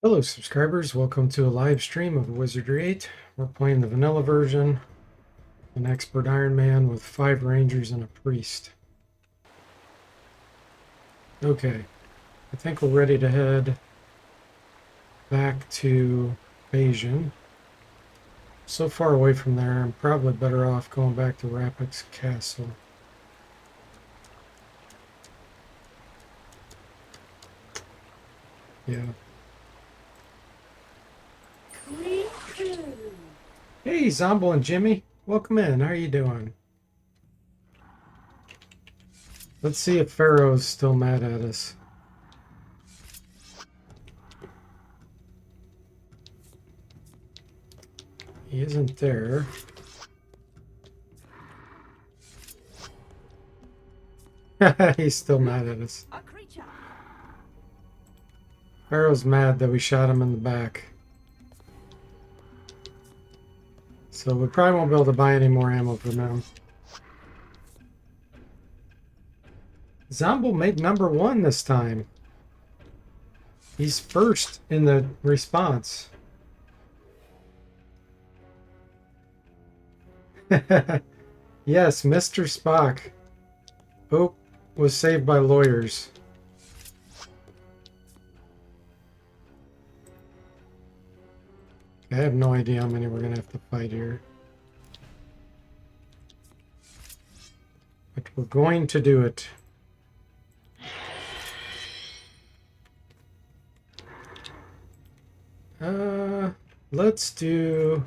Hello subscribers, welcome to a live stream of Wizardry 8. We're playing the vanilla version, an expert Iron Man with 5 rangers and a priest. Okay, I think we're ready to head back to Beijing. So far away from there, I'm probably better off going back to Rapix Castle. Yeah. Hey, Zombo and Jimmy, welcome in. How are you doing? Let's see if Pharaoh's still mad at us. He isn't there. He's still mad at us. Pharaoh's mad that we shot him in the back. So we probably won't be able to buy any more ammo from him. Zombo made #1 this time. He's first in the response. Yes, Mr. Spock. Oh, was saved by lawyers. I have no idea how many we're going to have to fight here. But we're going to do it. Let's do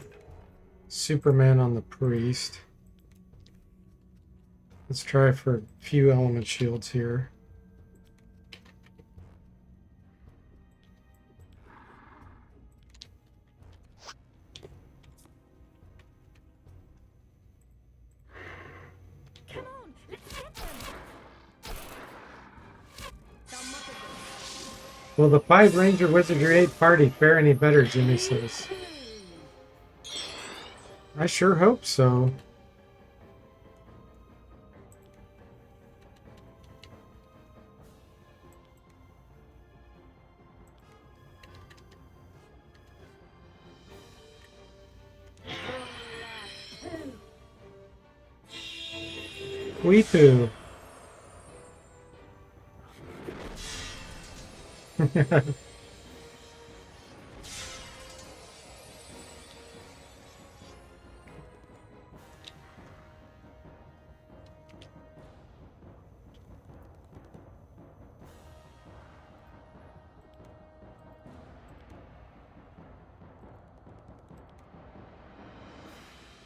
Superman on the priest. Let's try for a few element shields here. Come on, let's get them. Will the 5 Ranger Wizardry 8 party fare any better, Jimmy says. I sure hope so. Weepoo.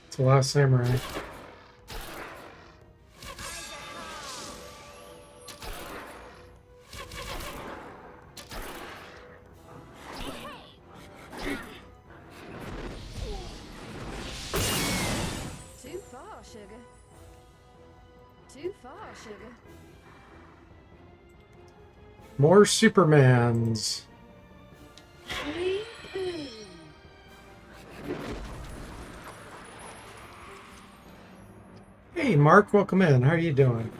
It's the last samurai. Too far, sugar. Too far, sugar. More Supermans. Hey, Mark, welcome in. How are you doing?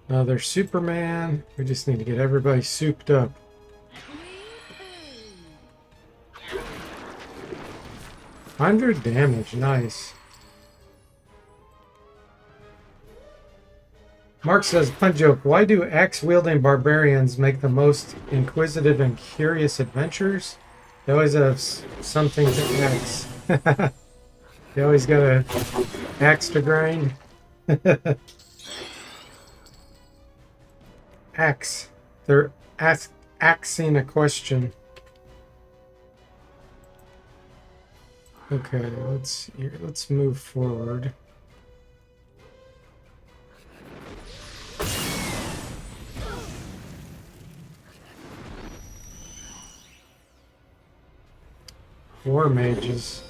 Another Superman. We just need to get everybody souped up. 100 damage, nice. Mark says, pun joke, why do axe-wielding barbarians make the most inquisitive and curious adventures? They always have something to axe. They always got an axe to grind. Axe. They're axing a question. Okay, let's move forward. War mages.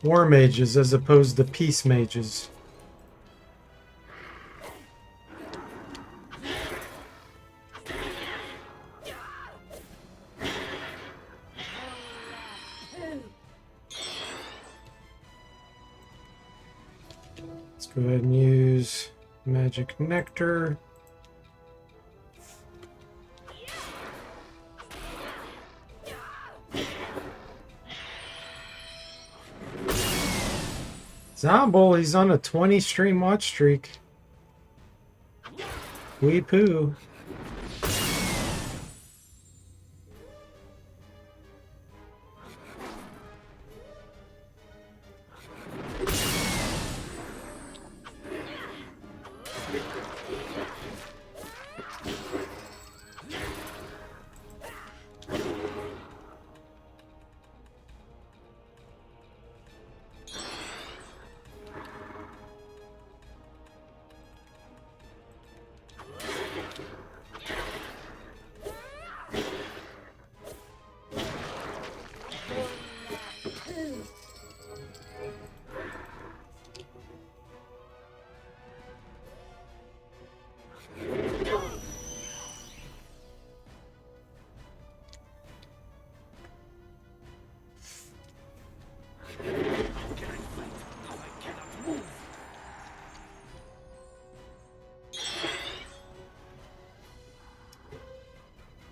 War mages as opposed to peace mages. Let's go ahead and use magic nectar. Zomble, he's on a 20 stream watch streak. Wee poo.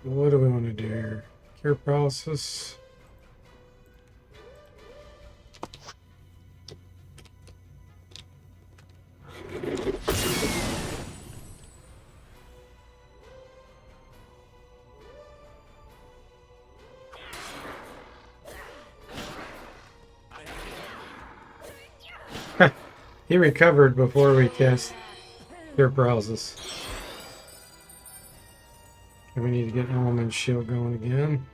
What do we want to do here? Cure paralysis. He recovered before we cast cure paralysis. And we need to get element shield going again.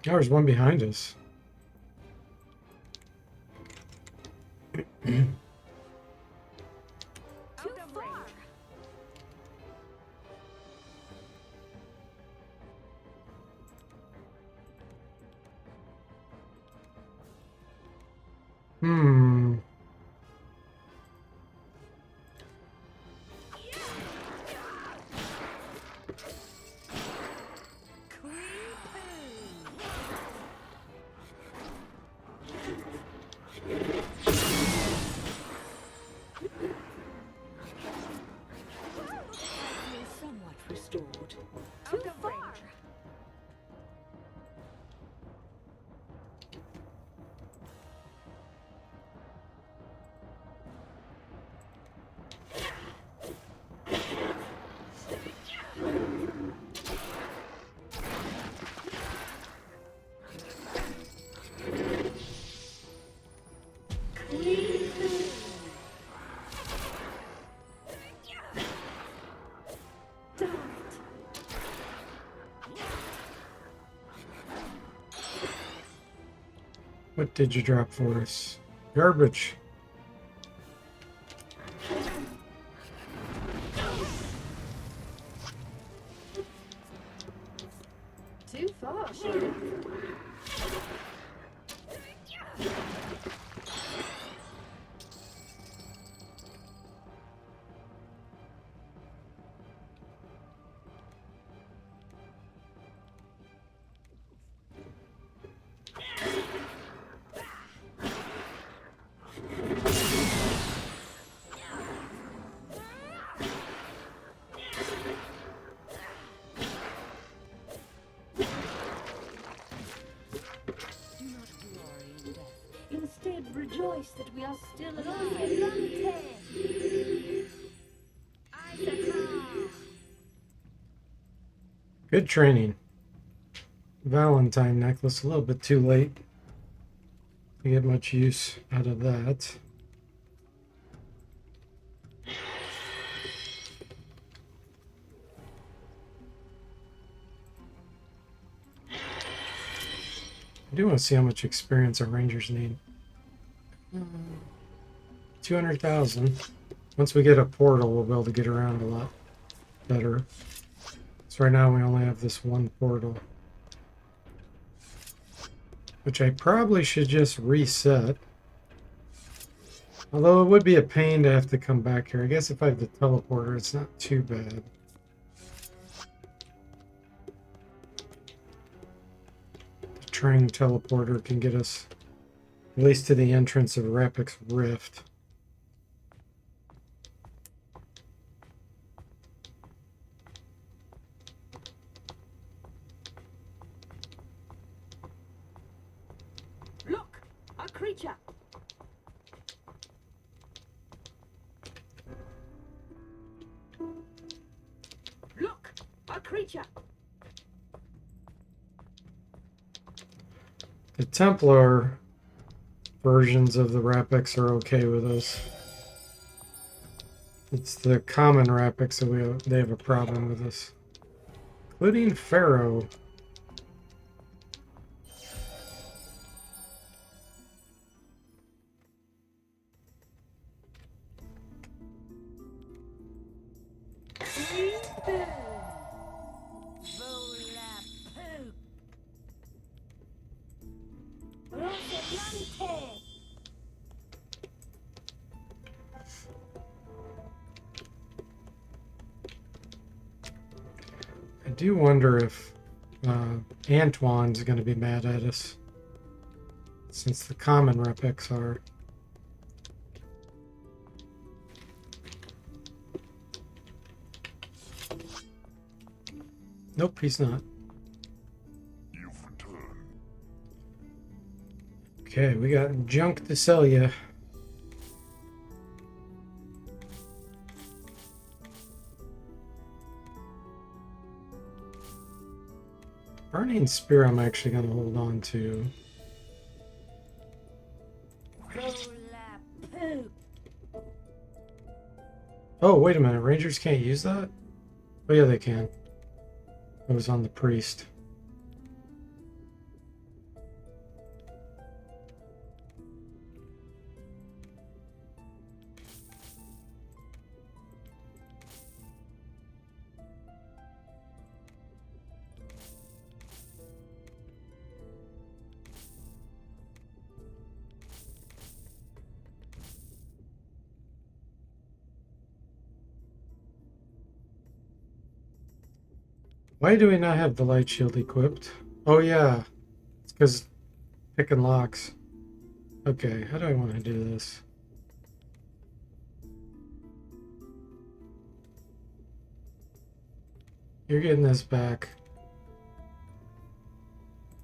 Oh, there's one behind us. Hmm. Somewhat restored. Too far. What did you drop for us? Garbage. Too far, sugar. Rejoice that we are still alive. Good training. Valentine necklace, a little bit too late to get much use out of that. I do want to see how much experience our rangers need. 200,000. Once we get a portal, we'll be able to get around a lot better. So right now we only have this one portal, which I probably should just reset. Although it would be a pain to have to come back here. I guess if I have the teleporter, it's not too bad. The train teleporter can get us at least to the entrance of Rapik's Rift. Look, a creature. Look, a creature. The Templar versions of the Rapiks are okay with us. It's the common Rapiks that they have a problem with us. Including Pharaoh. I do wonder if Antoine's going to be mad at us, since the common Rapiks are. Nope, he's not. You've returned. Okay, we got junk to sell you. Burning Spear I'm actually going to hold on to. Oh, wait a minute. Rangers can't use that? Oh, yeah, they can. It was on the priest. Why do we not have the light shield equipped? Oh yeah, it's because picking locks. Okay, how do I want to do this? You're getting this back.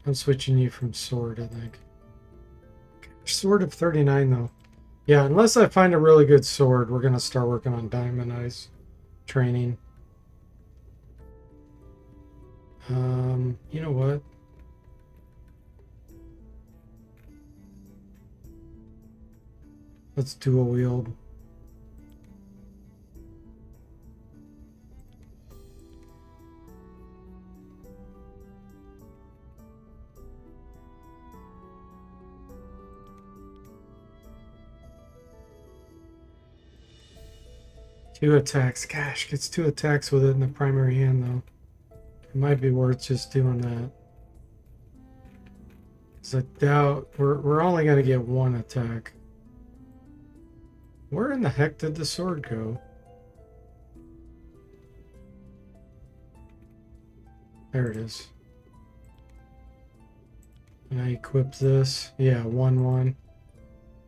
I'm switching you from sword, I think. Sword of 39 though. Yeah, unless I find a really good sword, we're going to start working on Diamond Eyes training. You know what? Let's dual wield. Two attacks. Gosh, gets two attacks with it in the primary hand though. It might be worth just doing that. Because I doubt we're only going to get one attack. Where in the heck did the sword go? There it is. And I equip this. Yeah, 1-1.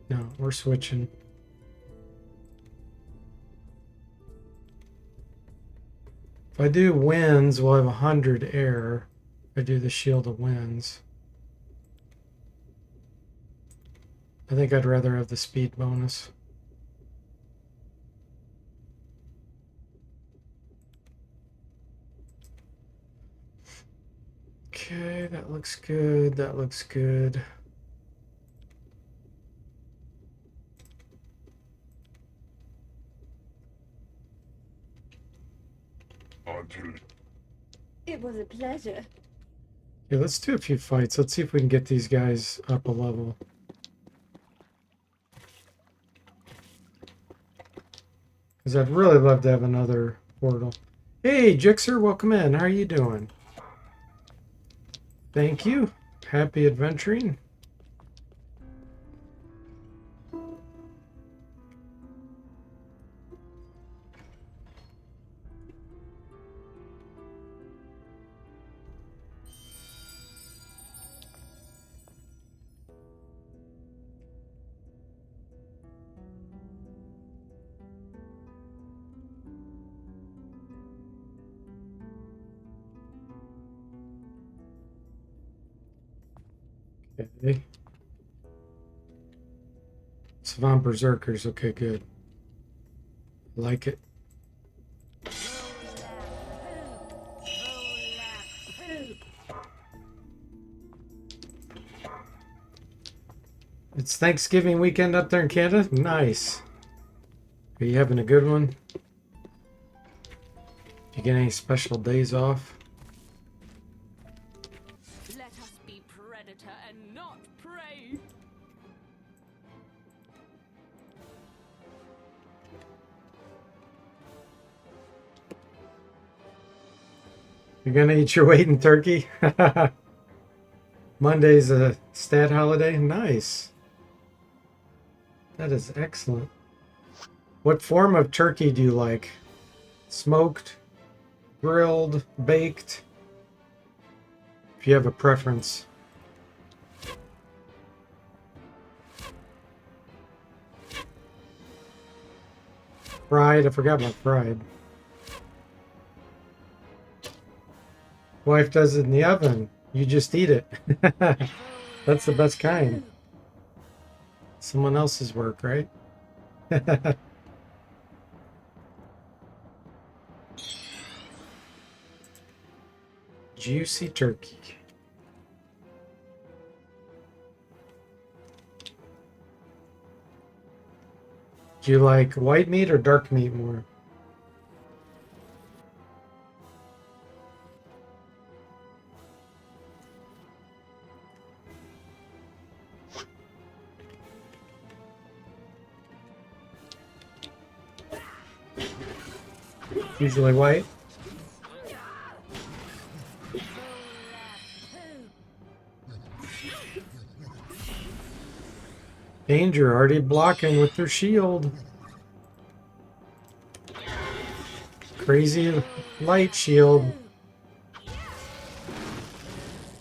No, we're switching. If I do winds, we'll have 100 air. If I do the shield of winds. I think I'd rather have the speed bonus. Okay, that looks good. That looks good. Until It was a pleasure. Yeah, let's do a few fights. Let's see if we can get these guys up a level. Because I'd really love to have another portal. Hey, Jixer, welcome in. How are you doing? Thank you. Happy adventuring. Okay. Savant Berserkers. Okay, good. Like it. It's Thanksgiving weekend up there in Canada? Nice. Are you having a good one? You get any special days off? Let us be predator and not prey. You're gonna eat your weight in turkey? Monday's a stat holiday? Nice. That is excellent. What form of turkey do you like? Smoked, grilled, baked? If you have a preference. Fried? I forgot about fried. Wife does it in the oven. You just eat it. That's the best kind. Someone else's work, right? Juicy turkey. Do you like white meat or dark meat more? Usually white. Danger, already blocking with their shield. Crazy light shield.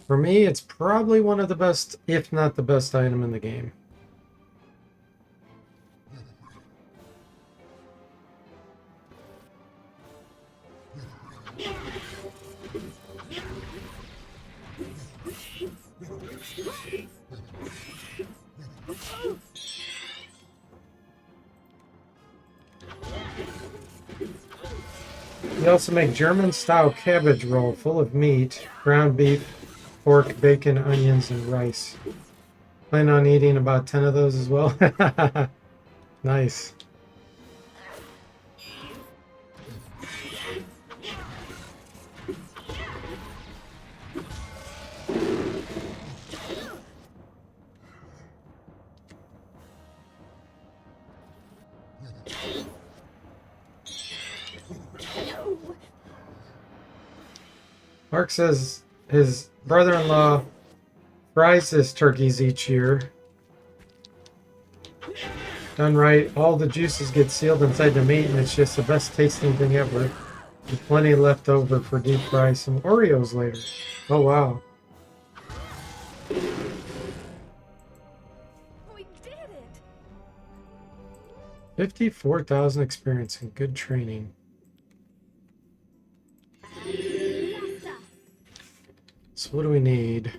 For me, it's probably one of the best, if not the best item in the game. We also make German-style cabbage roll full of meat, ground beef, pork, bacon, onions, and rice. Plan on eating about 10 of those as well. Nice. Mark says his brother-in-law fries his turkeys each year. Done right, all the juices get sealed inside the meat, and it's just the best tasting thing ever. With plenty left over for deep fry some Oreos later. Oh wow. We did it. 54,000 experience and good training. So what do we need?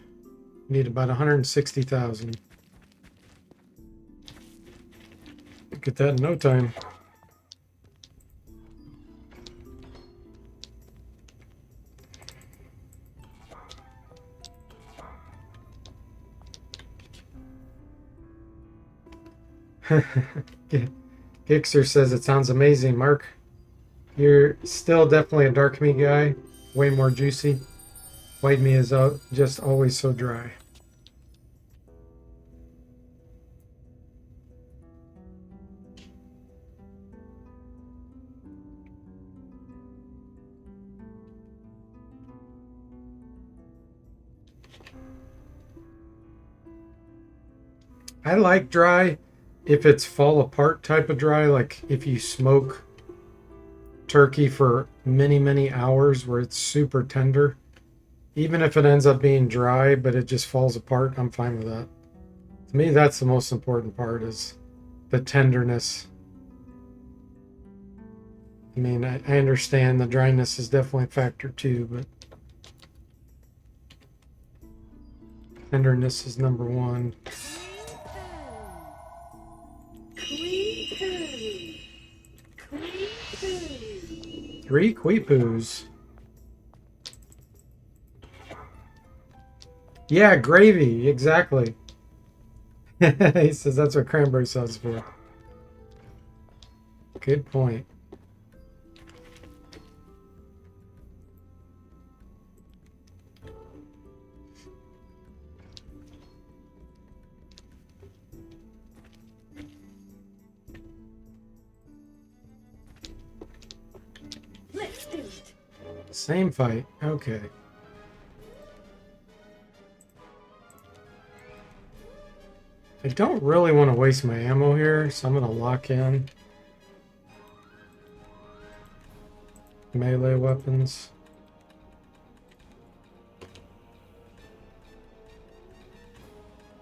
We need about 160,000. Get that in no time. Gixer says it sounds amazing, Mark. You're still definitely a dark meat guy. Way more juicy. White meat is just always so dry. I like dry if it's fall apart type of dry, like if you smoke turkey for many, many hours where it's super tender. Even if it ends up being dry, but it just falls apart, I'm fine with that. To me, that's the most important part is the tenderness. I mean, I understand the dryness is definitely a factor too, but tenderness is number one. Three Queepoos. Yeah, gravy, exactly. He says that's what cranberry sauce is for. Good point. Let's do it. Same fight. Okay. I don't really want to waste my ammo here, so I'm going to lock in melee weapons.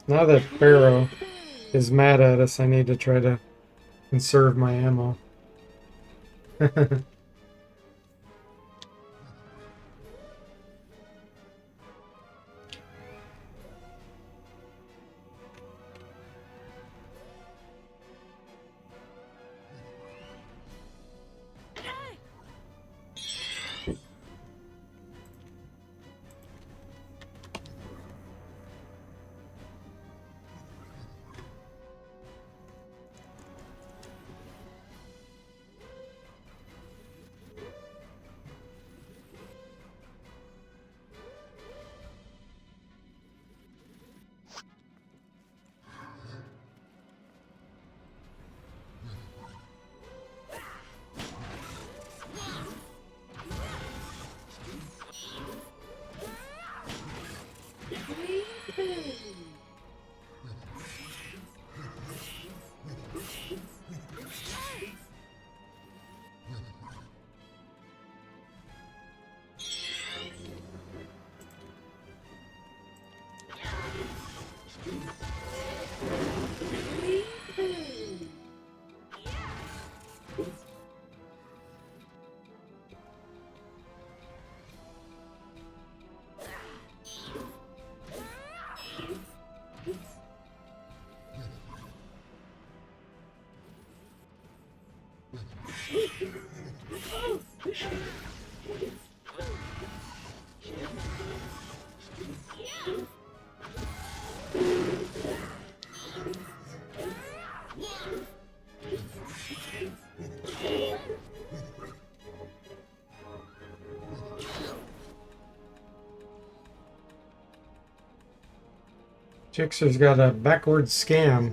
Now that Pharaoh is mad at us, I need to try to conserve my ammo. Jixer's got a backward scam.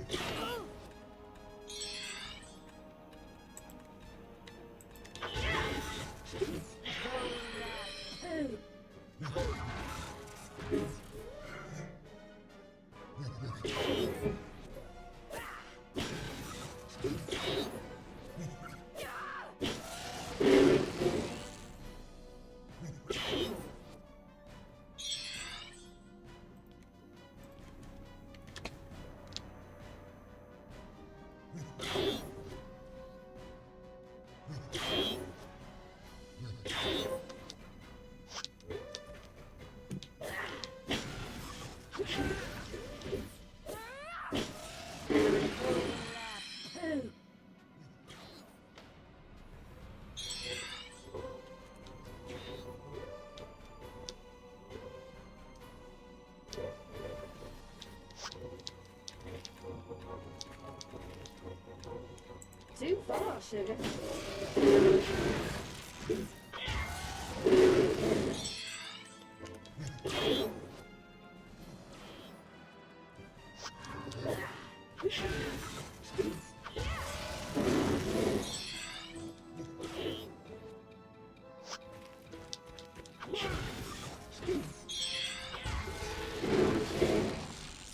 too far, sugar.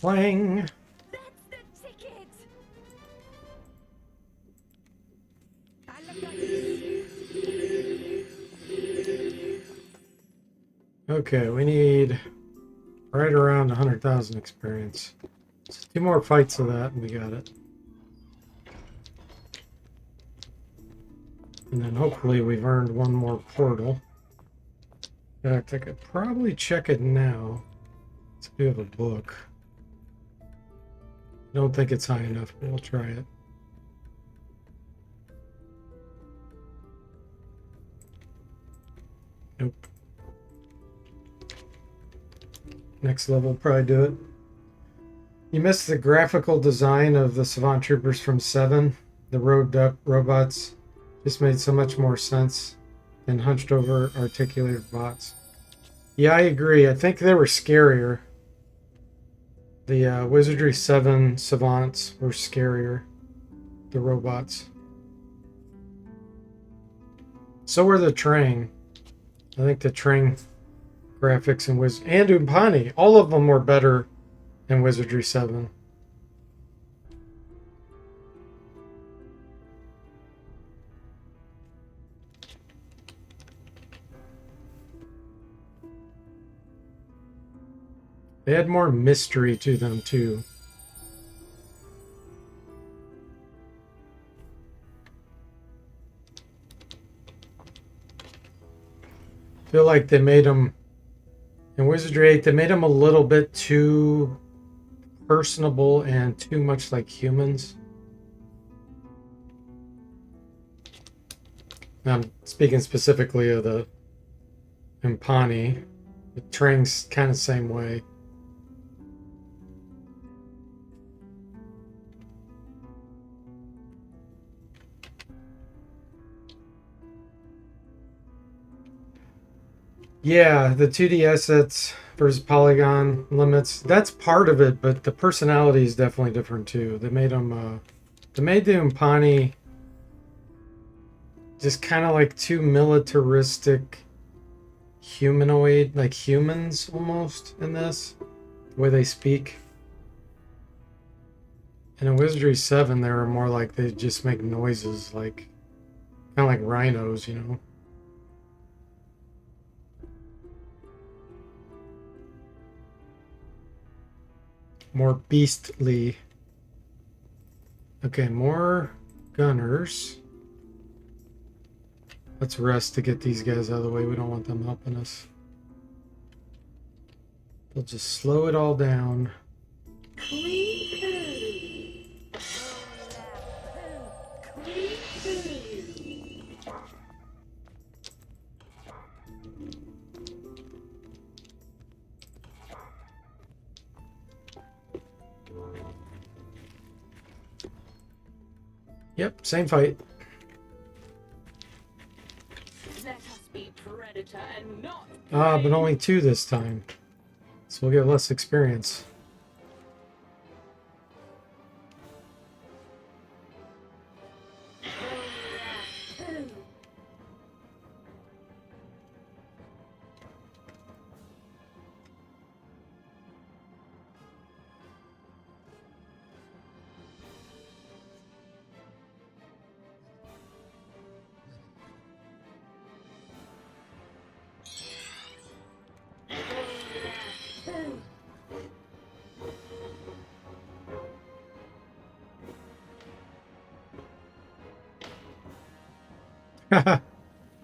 Clang. That's the ticket! I look like this. Okay, we need right around 100,000 experience. So 2 more fights of that and we got it. And then hopefully we've earned 1 more portal. In fact, I could probably check it now. So we have a book. I don't think it's high enough, but we'll try it. Nope. Next level will probably do it. You missed the graphical design of the Savant Troopers from 7. The robed up robots just made so much more sense than hunched over articulated bots. Yeah, I agree. I think they were scarier. The Wizardry 7 Savants were scarier. The robots. So were the Trang. I think the Trang graphics and Umpani, all of them were better than Wizardry 7. They had more mystery to them too. I feel like they made them in Wizardry 8, they made them a little bit too personable and too much like humans. I'm speaking specifically of the Impani. The Trang's kind of same way. Yeah, the 2D assets versus polygon limits, that's part of it, but the personality is definitely different too. They made them, they made the Impani just kind of like too militaristic, humanoid, like humans almost in this, the way they speak. And in Wizardry 7, they were more like they just make noises, like kind of like rhinos, you know. More beastly. Okay, more gunners. Let's rest to get these guys out of the way. We don't want them helping us. They'll just slow it all down. Yep, same fight. Let us be predator and not Ah, but prey. only 2 this time. So we'll get less experience.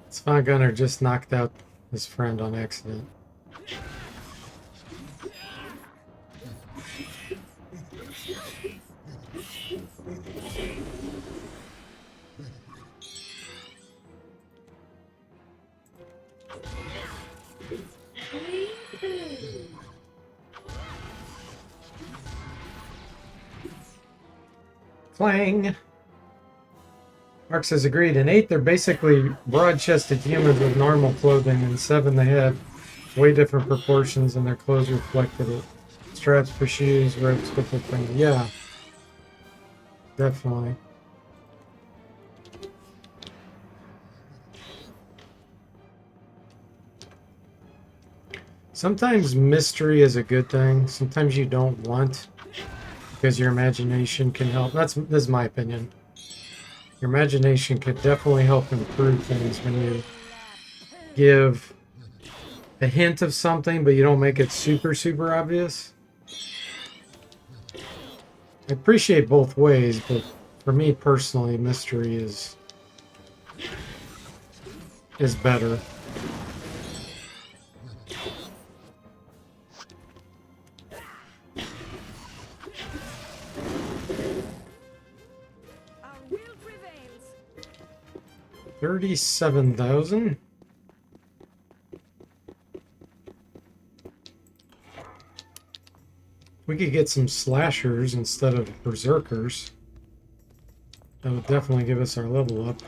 Spawn Gunner just knocked out his friend on accident. Clang! Mark says agreed. In 8, they're basically broad-chested humans with normal clothing. In 7, they had way different proportions and their clothes reflected it. Straps for shoes, ropes, different things. Yeah, definitely. Sometimes mystery is a good thing. Sometimes you don't want, because your imagination can help. This is my opinion. Your imagination could definitely help improve things when you give a hint of something, but you don't make it super, super obvious. I appreciate both ways, but for me personally, mystery is better. Our will prevails. 37,000. We could get some slashers instead of berserkers. That would definitely give us our level up.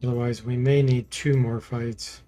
Otherwise, we may need 2 more fights.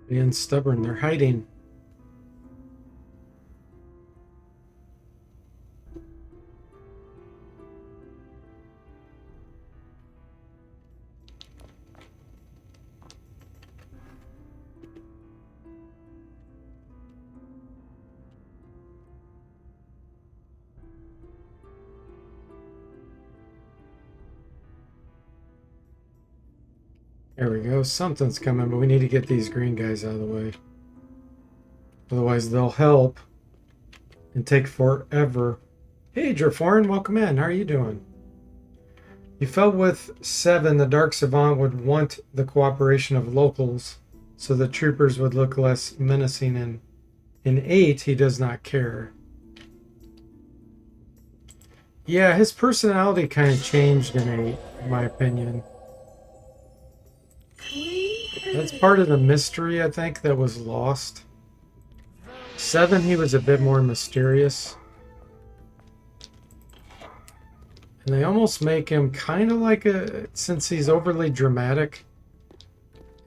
Being stubborn, they're hiding. There we go. Something's coming, but we need to get these green guys out of the way. Otherwise, they'll help and take forever. Hey, Draforin, welcome in. How are you doing? You felt with 7, the Dark Savant would want the cooperation of locals, so the troopers would look less menacing. And in 8, he does not care. Yeah, his personality kind of changed in 8, in my opinion. That's part of the mystery, I think, that was lost. 7, he was a bit more mysterious. And they almost make him kind of like since he's overly dramatic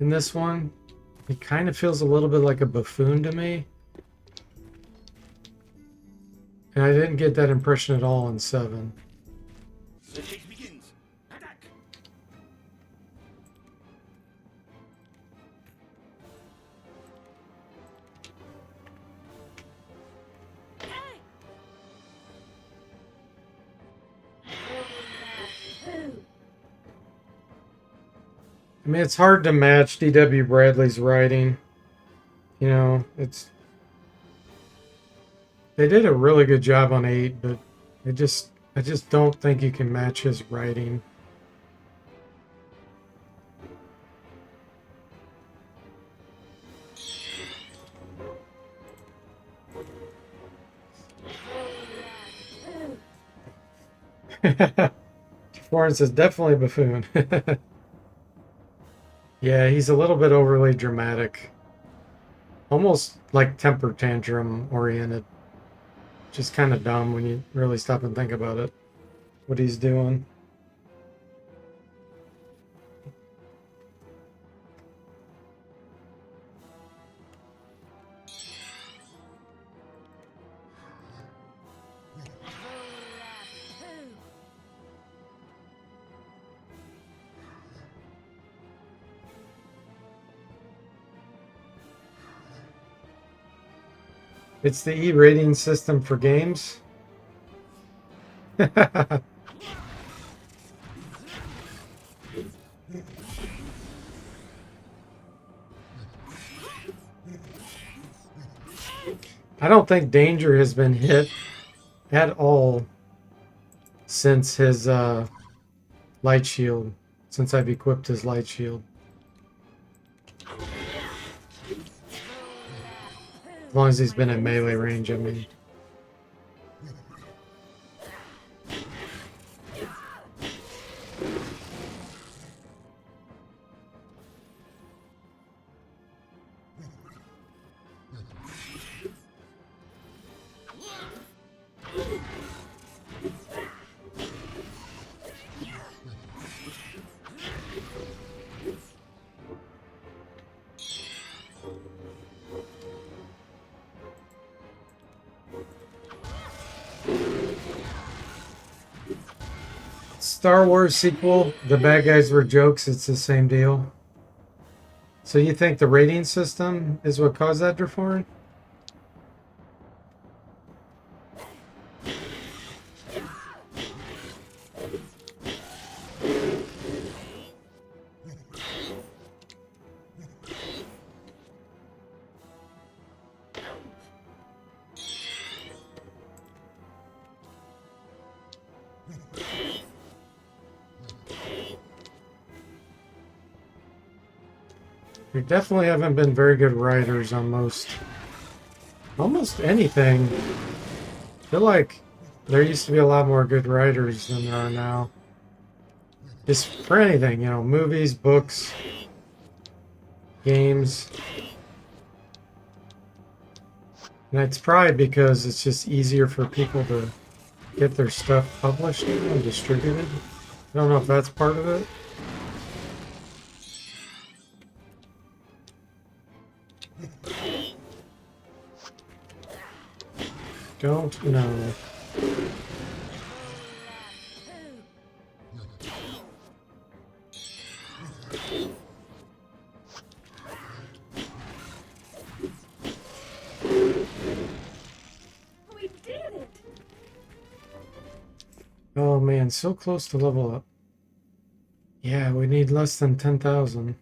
in this one, he kind of feels a little bit like a buffoon to me. And I didn't get that impression at all in 7. The chase begins. Attack! I mean, it's hard to match D.W. Bradley's writing. You know, they did a really good job on 8, but I just don't think you can match his writing. Florence is definitely a buffoon. Yeah, he's a little bit overly dramatic. Almost like temper tantrum oriented. Just kind of dumb when you really stop and think about it. What he's doing. It's the E-rating system for games. I don't think Danger has been hit at all since his light shield. Since I've equipped his light shield. As long as he's been in melee range, I mean. Star Wars sequel, the bad guys were jokes, it's the same deal. So you think the rating system is what caused that, Drifforin? We definitely haven't been very good writers on almost anything. I feel like there used to be a lot more good writers than there are now. Just for anything, you know, movies, books, games. And it's probably because it's just easier for people to get their stuff published and distributed. I don't know if that's part of it. Don't know. We did it! Oh man, so close to level up. Yeah, we need less than 10,000.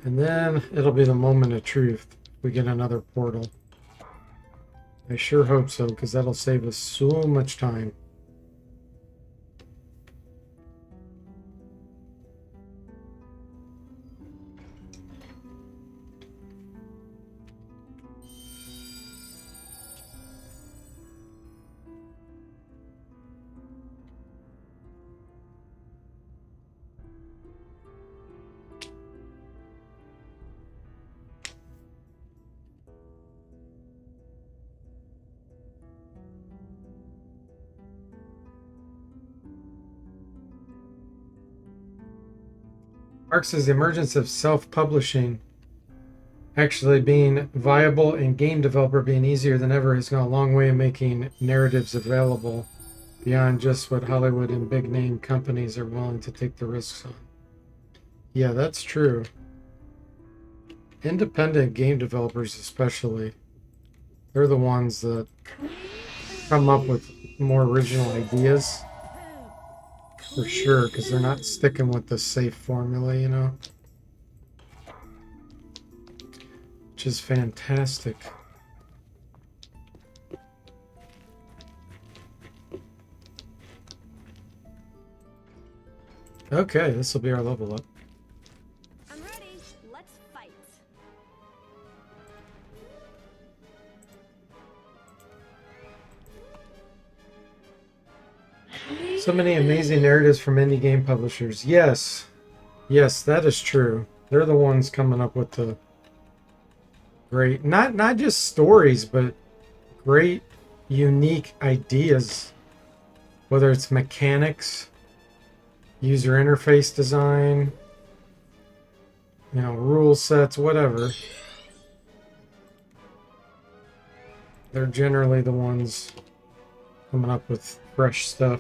And then it'll be the moment of truth. We get another portal. I sure hope so, because that'll save us so much time. Marx is the emergence of self-publishing actually being viable and game developer being easier than ever has gone a long way in making narratives available beyond just what Hollywood and big name companies are willing to take the risks on. Yeah, that's true. Independent game developers especially, they're the ones that come up with more original ideas. For sure, because they're not sticking with the safe formula, you know? Which is fantastic. Okay, this will be our level up. I'm ready. Let's fight. So many amazing narratives from indie game publishers. Yes. Yes, that is true. They're the ones coming up with the great, not just stories, but great, unique ideas. Whether it's mechanics, user interface design, you know, rule sets, whatever. They're generally the ones coming up with fresh stuff.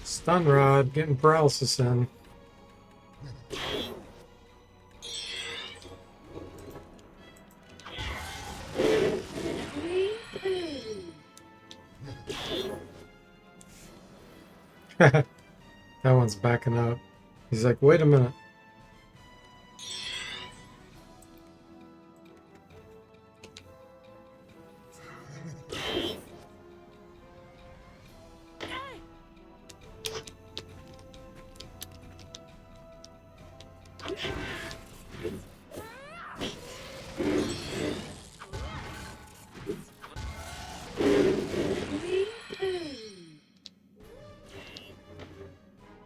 Stun rod, getting paralysis in. That one's backing up. He's like, wait a minute.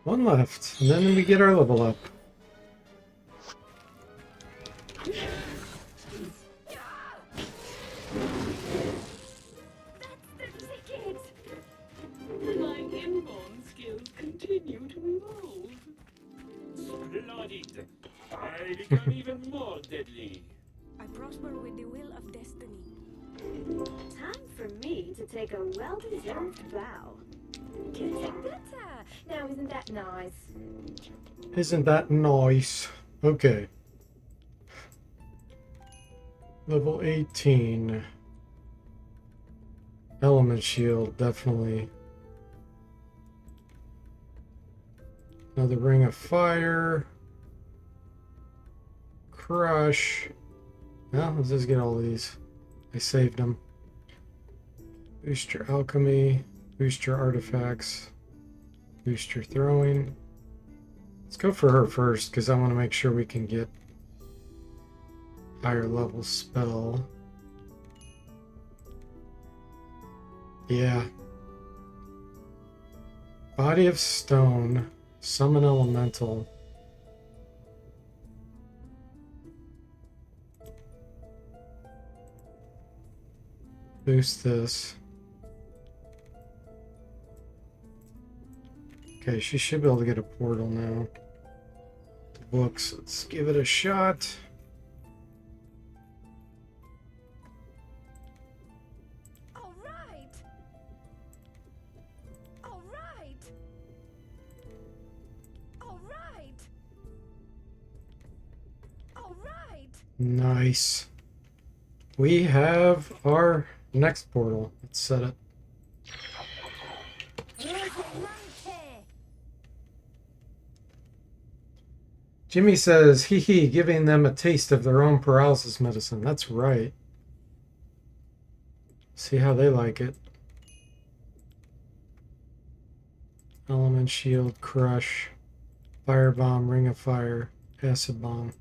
One left, and then we get our level up. My inborn skills continue to evolve. Splendid. I become even more deadly. I prosper with the will of destiny. Time for me to take a well-deserved vow. Gooda, gooda. Now, isn't that nice? Isn't that nice? Okay. Level 18. Element shield, definitely. Another ring of fire. Crush. Well, let's just get all these. I saved them. Boost your alchemy. Boost your artifacts. Boost your throwing. Let's go for her first, because I want to make sure we can get higher level spell. Yeah. Body of Stone. Summon Elemental. Boost this. Okay, she should be able to get a portal now. The books, let's give it a shot. All right. All right. All right. All right. Nice. We have our next portal. Let's set it. Jimmy says, hee hee, giving them a taste of their own paralysis medicine. That's right. See how they like it. Element shield, crush, firebomb, ring of fire, acid bomb.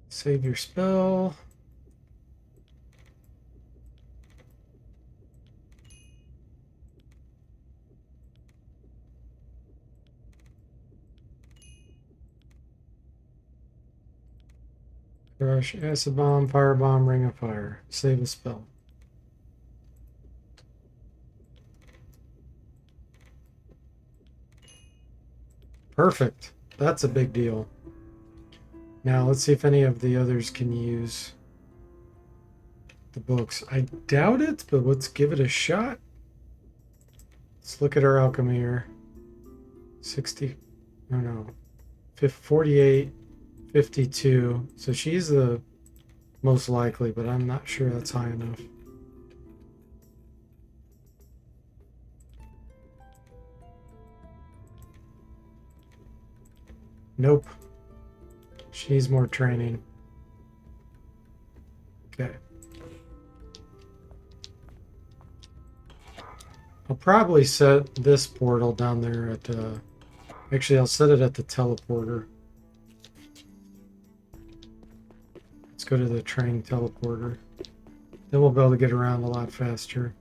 Save your spell. Crush, acid bomb, firebomb, ring of fire. Save a spell. Perfect. That's a big deal. Now let's see if any of the others can use the books. I doubt it, but let's give it a shot. Let's look at our alchemy here. 60, oh no, 48, 52. So she's the most likely, but I'm not sure that's high enough. Nope. She needs more training. Okay. I'll probably set this portal down there at actually I'll set it at the teleporter. Let's go to the train teleporter. Then we'll be able to get around a lot faster.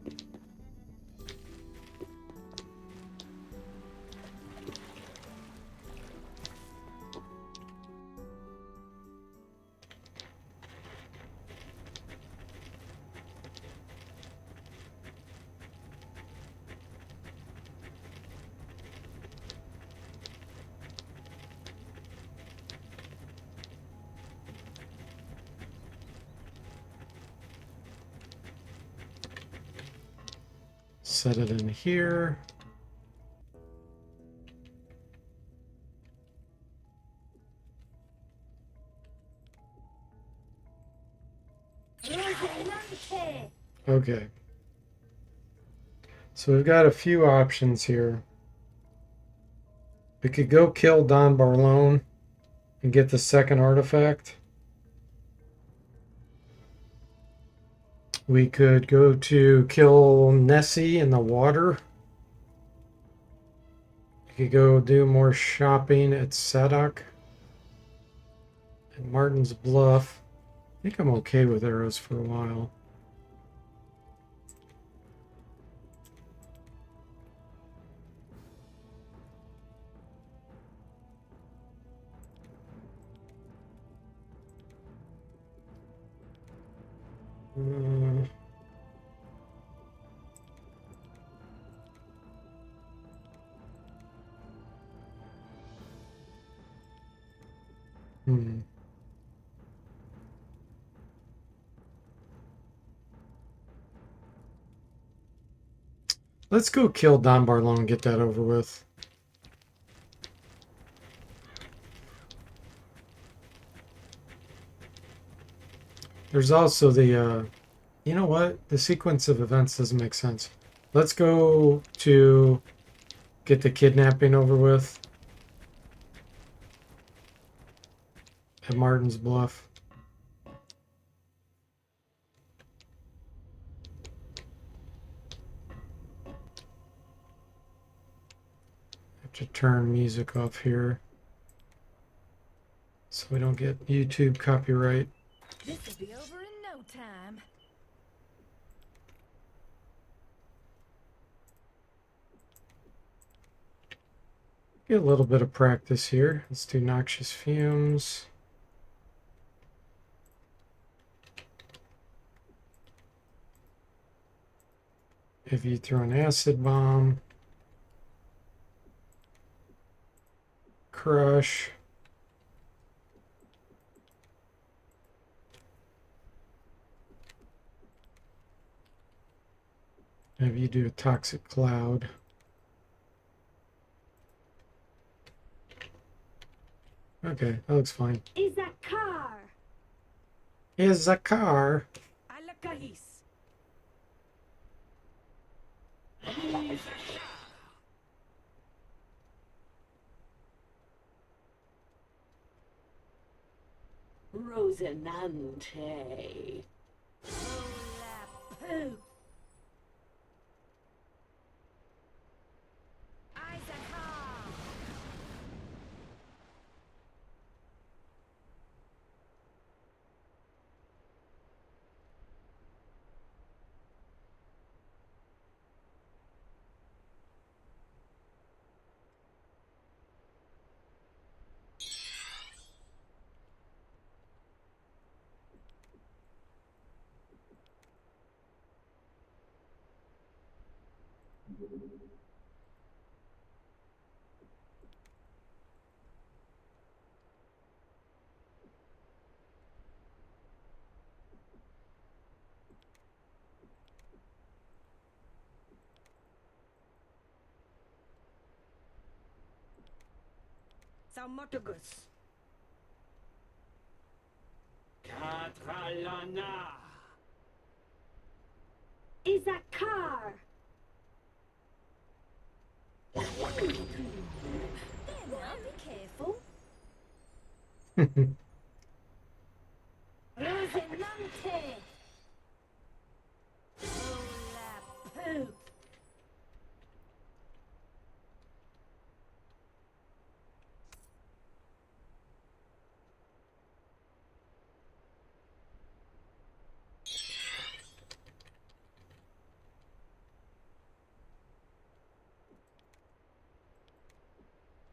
Set it in here. Okay. So we've got a few options here. We could go kill Don Barlone and get the second artifact. We could go to kill Nessie in the water. We could go do more shopping at Sadok and Martin's Bluff. I think I'm okay with arrows for a while. Let's go kill Don Barlone and get that over with. There's also the, you know what? The sequence of events doesn't make sense. Let's go to get the kidnapping over with at Martin's Bluff. Have to turn music off here so we don't get YouTube copyright. This will be over in no time. Get a little bit of practice here. Let's do Noxious Fumes. If you throw an acid bomb. Crush. If you do a toxic cloud. Okay, that looks fine. Is that car? Is a car. Rosinante. Hola poop. Salmotagus. Katralana. Is that car? There now, be careful. Volante! Hola poop!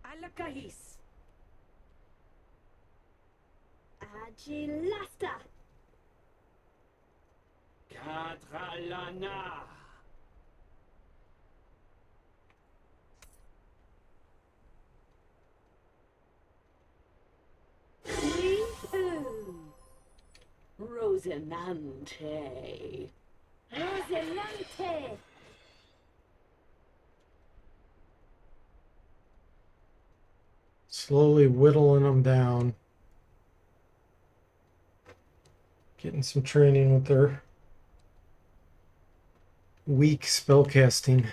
A la cahis! Agilasta. Katralana. Clean-poo. Rosinante. Rosilante! Slowly whittling them down. Getting some training with their weak spellcasting.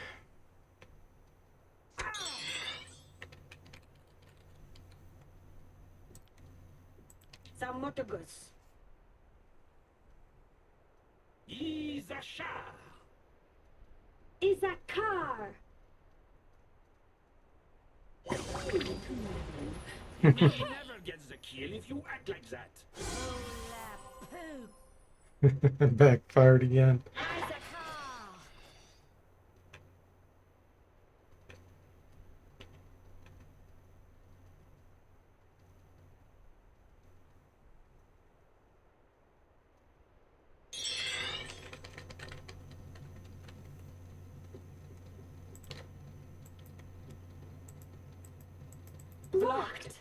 Samotogus! Izashar. Izakar. He never gets the kill if you act like that. Hola poop! Backfired again. Isaacar! Blocked.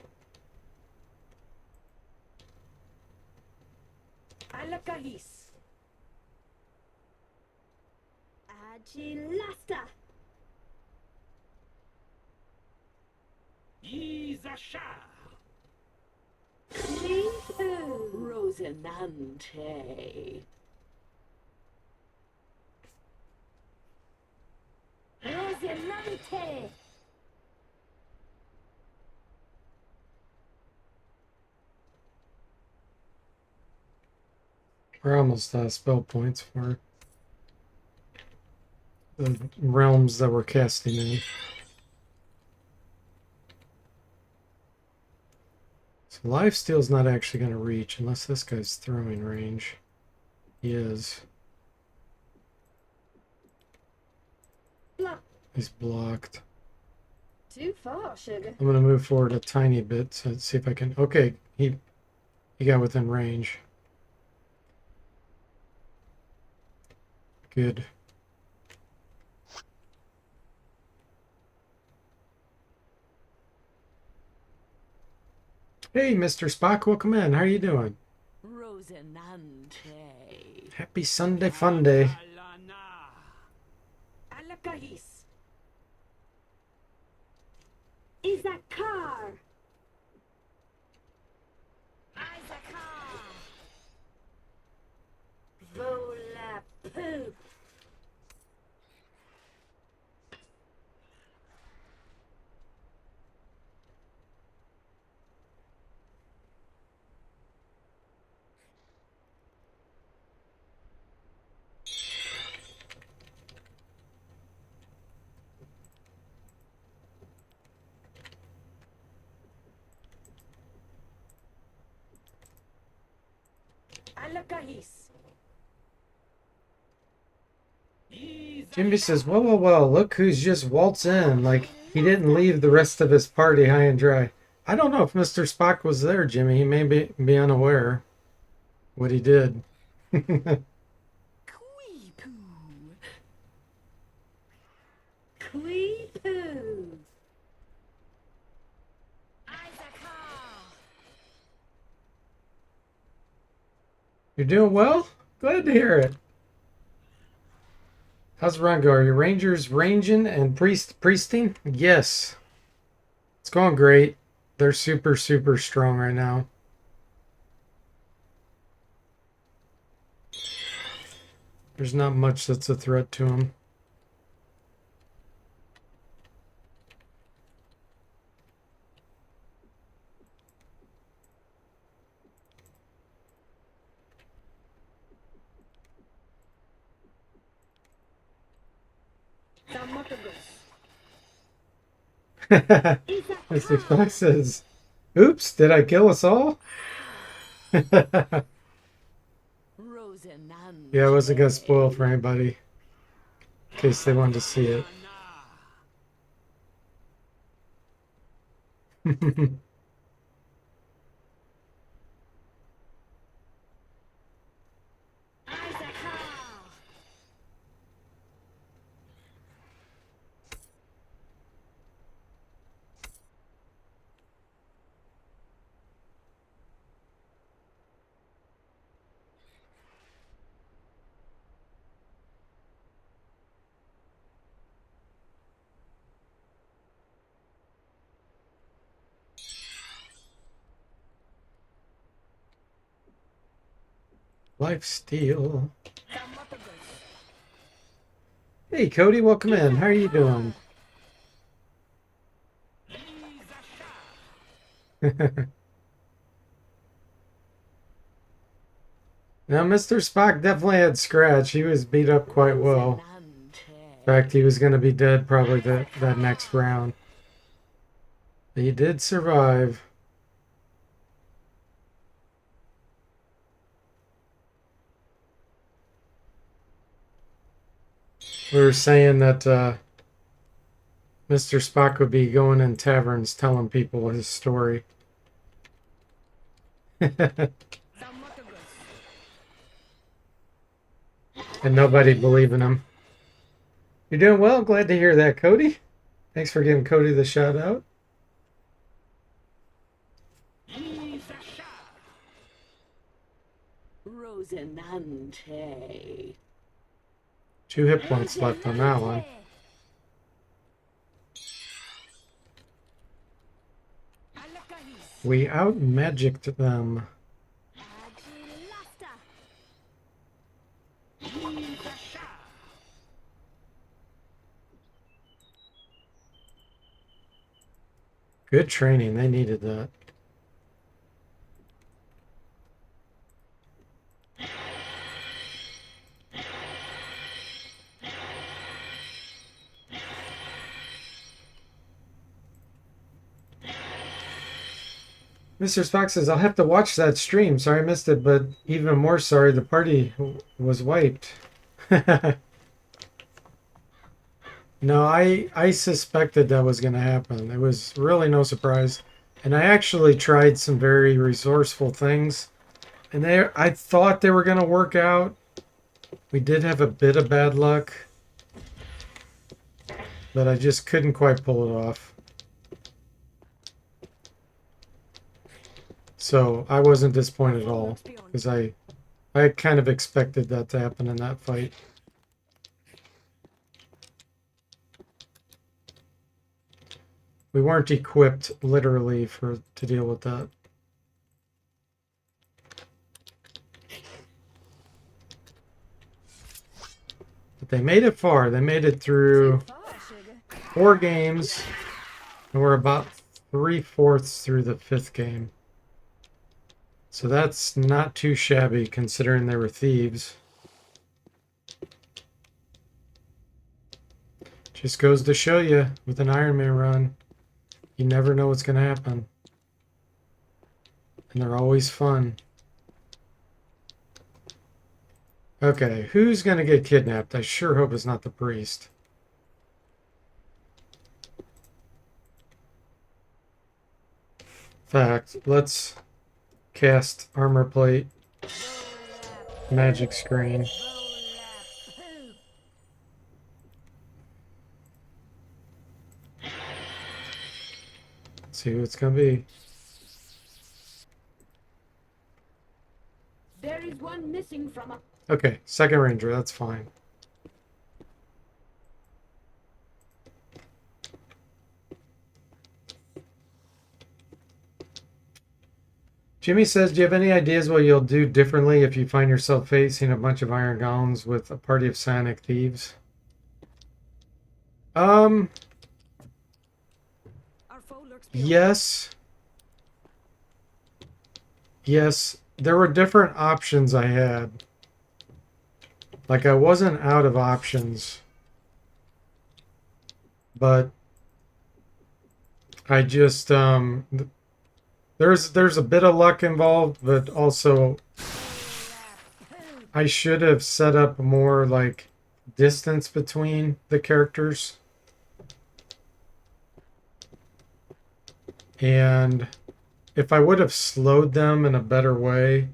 A la cahis! Agilasta. Izashar. Clean-poo. Rosinante. Rosilante! We're almost out of spell points for the realms that we're casting in. So lifesteal's not actually going to reach unless this guy's throwing range. He is. Block. He's blocked. Too far, sugar. I'm going to move forward a tiny bit so let's see if I can. Okay, he got within range. Good. Hey, Mr. Spock, welcome in. How are you doing? Rosinante. Happy Sunday fun day. Katralana. A la cahis! Izakar. Isaacar! Vola poop! A la cahis! Jimmy says, "Whoa, whoa, whoa! Look who's just waltz in! Like he didn't leave the rest of his party high and dry." I don't know if Mr. Spock was there, Jimmy. He may be unaware what he did. Queepoo. Clean-poo. Isaacar! You're doing well. Glad to hear it. How's the run go? Are your rangers ranging and priesting? Yes, it's going great. They're super strong right now. There's not much that's a threat to them. Mr. Fox says, oops, did I kill us all? Yeah, I wasn't going to spoil for anybody in case they wanted to see it. Life steal. Hey, Cody, welcome in. How are you doing? Now, Mr. Spock definitely had scratch. He was beat up quite well. In fact, he was going to be dead probably that next round. But he did survive. We were saying that Mr. Spock would be going in taverns telling people his story. And nobody believing him. You're doing well. Glad to hear that, Cody. Thanks for giving Cody the shout out. Rosinante. 2 hit points left on that one. We out-magicked them. Good training. They needed that. Mr. Spock says, I'll have to watch that stream. Sorry I missed it, but even more sorry the party was wiped. No, I suspected that was going to happen. It was really no surprise. And I actually tried some very resourceful things. And I thought they were going to work out. We did have a bit of bad luck. But I just couldn't quite pull it off. So I wasn't disappointed at all. Because I kind of expected that to happen in that fight. We weren't equipped literally to deal with that. But they made it far. They made it through 4 games, and we're about 3/4 through the 5th game. So that's not too shabby considering they were thieves. Just goes to show you with an Iron Man run. You never know what's going to happen. And they're always fun. Okay, who's going to get kidnapped? I sure hope it's not the priest. In fact, let's cast armor plate, magic screen. See who it's gonna be. There is one missing from a... Okay, second ranger, that's fine. Jimmy says, do you have any ideas what you'll do differently if you find yourself facing a bunch of iron golems with a party of psionic thieves? Yes. Yes, there were different options I had. Like, I wasn't out of options. But I just there's a bit of luck involved, but also I should have set up more like distance between the characters. And if I would have slowed them in a better way,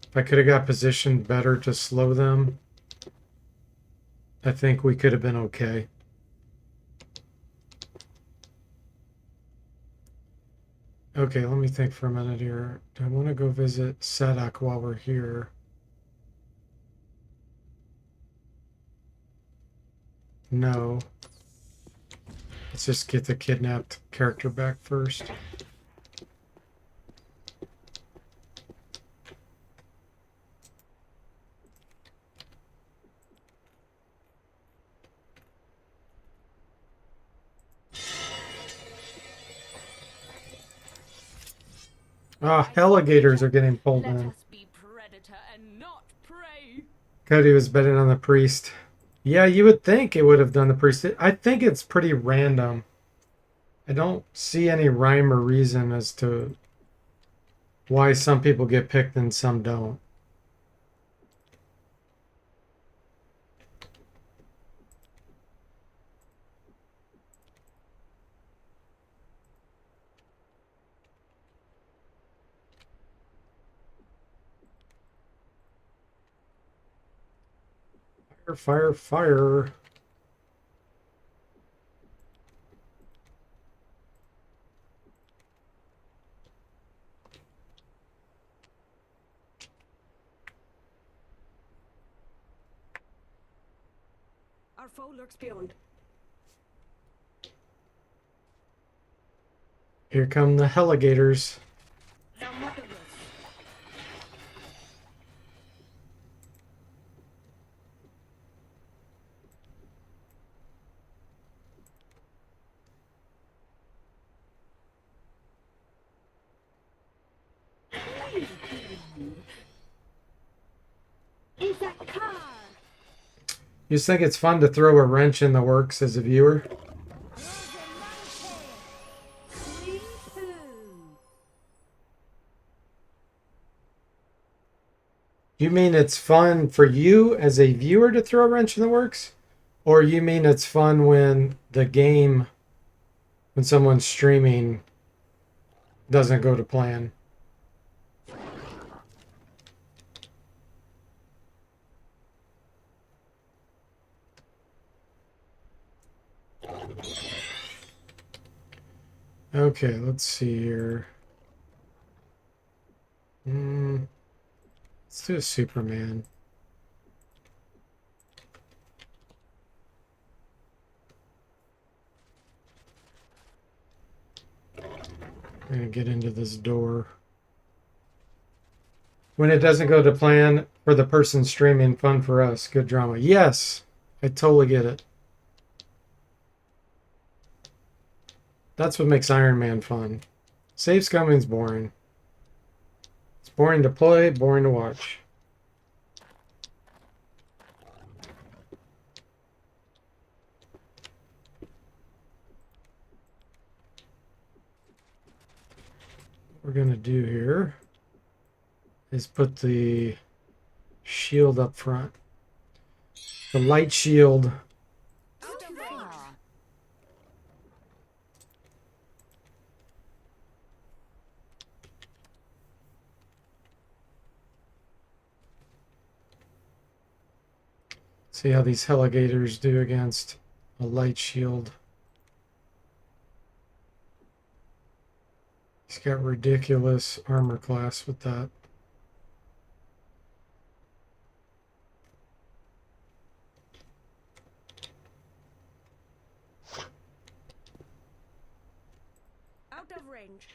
if I could have got positioned better to slow them, I think we could have been okay. Okay, let me think for a minute here. Do I want to go visit Sadak while we're here? No. Let's just get the kidnapped character back first. Ah, alligators are getting pulled Let in. us be predator and not prey. Cody was betting on the priest. Yeah, you would think it would have done the priest. I think it's pretty random. I don't see any rhyme or reason as to why some people get picked and some don't. Fire, fire, fire. Our foe lurks beyond. Here come the alligators. Thou murderers. Is that car? You just think it's fun to throw a wrench in the works as a viewer? You mean it's fun for you as a viewer to throw a wrench in the works? Or you mean it's fun when the game, when someone's streaming, doesn't go to plan? Okay, let's see here. Let's do a Superman. I'm gonna get into this door. When it doesn't go to plan for the person streaming, fun for us. Good drama. Yes, I totally get it. That's what makes Iron Man fun. Save Scumming's boring. It's boring to play, boring to watch. What we're gonna do here is put the shield up front. The light shield. See how these alligators do against a light shield. He's got ridiculous armor class with that. Out of range.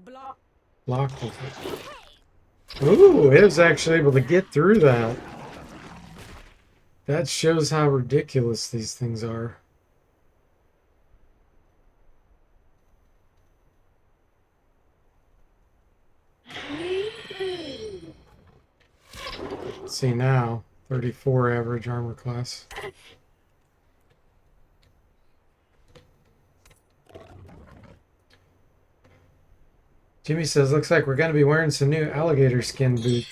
Block. Blocked with it. Ooh, it was actually able to get through that. That shows how ridiculous these things are. see now. 34 average armor class. Jimmy says, looks like we're going to be wearing some new alligator skin boots.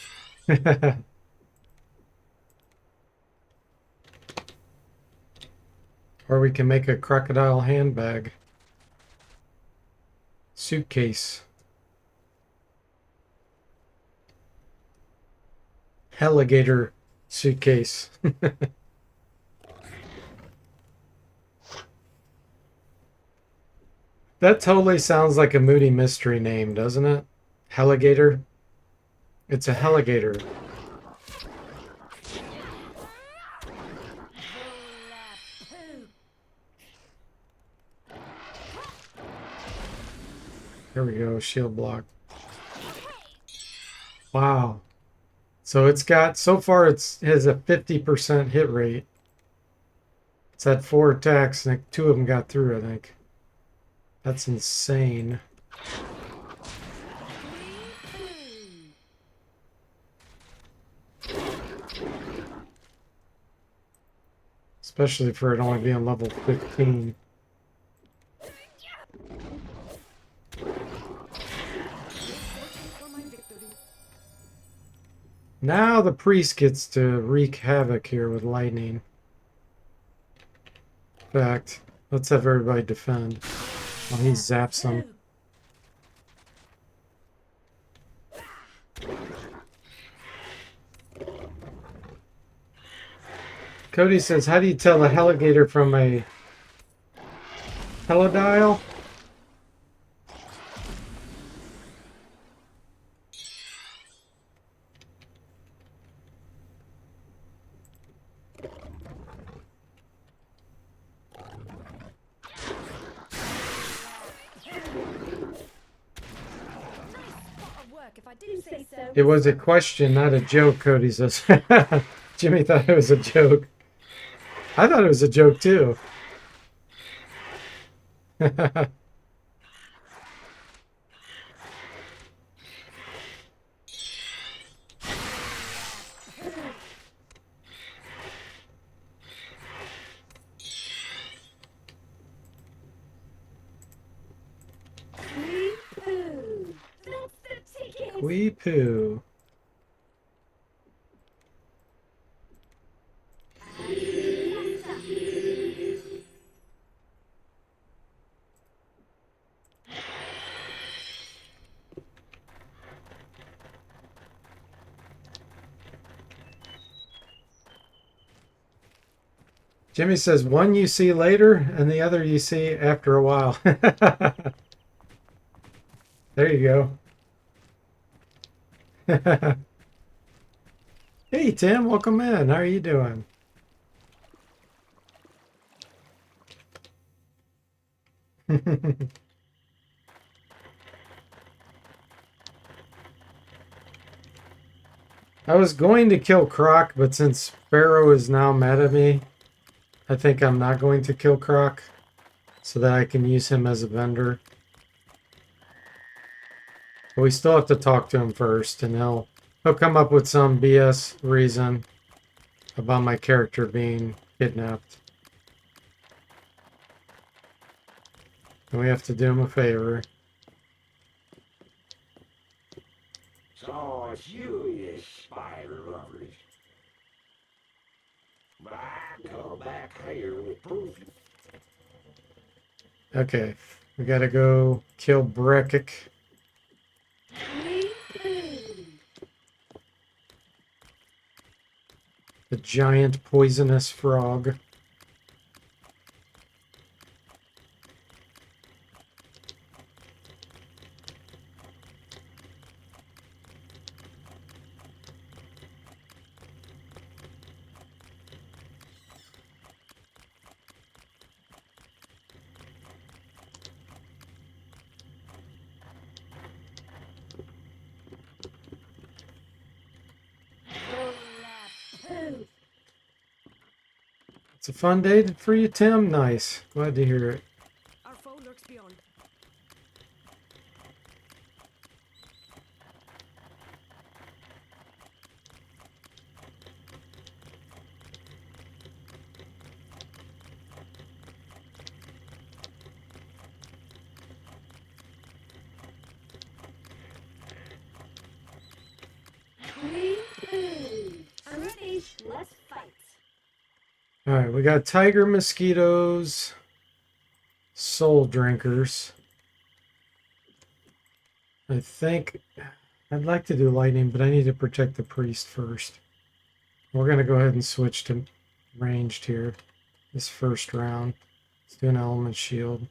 Or we can make a crocodile handbag. Suitcase. Alligator suitcase. That totally sounds like a Moody Mystery name, doesn't it? Alligator. It's a alligator. There we go, shield block. Wow. So it's got, so far it has a 50% hit rate. It's had 4 attacks, and 2 of them got through, I think. That's insane. Especially for it only being level 15. Now the priest gets to wreak havoc here with lightning. In fact, let's have everybody defend. While he zaps them. Cody says, how do you tell a alligator from a helodile? It was a question, not a joke, Cody says. Jimmy thought it was a joke. I thought it was a joke, too. Wee poo. Jimmy says, one you see later and the other you see after a while. There you go. Hey, Tim, welcome in. How are you doing? I was going to kill Croc, but since Sparrow is now mad at me, I think I'm not going to kill Croc so that I can use him as a vendor. But we still have to talk to him first, and he'll come up with some BS reason about my character being kidnapped. And we have to do him a favor. So it's you spider lovers. But I come back here with proof. Okay, we gotta go kill Brekik. The giant poisonous frog. It's a fun day for you, Tim. Nice. Glad to hear it. Our foe lurks beyond. Let's fight. All right, we got tiger mosquitoes, soul drinkers. I think I'd like to do lightning, but I need to protect the priest first. We're going to go ahead and switch to ranged here this first round. Let's do an element shield.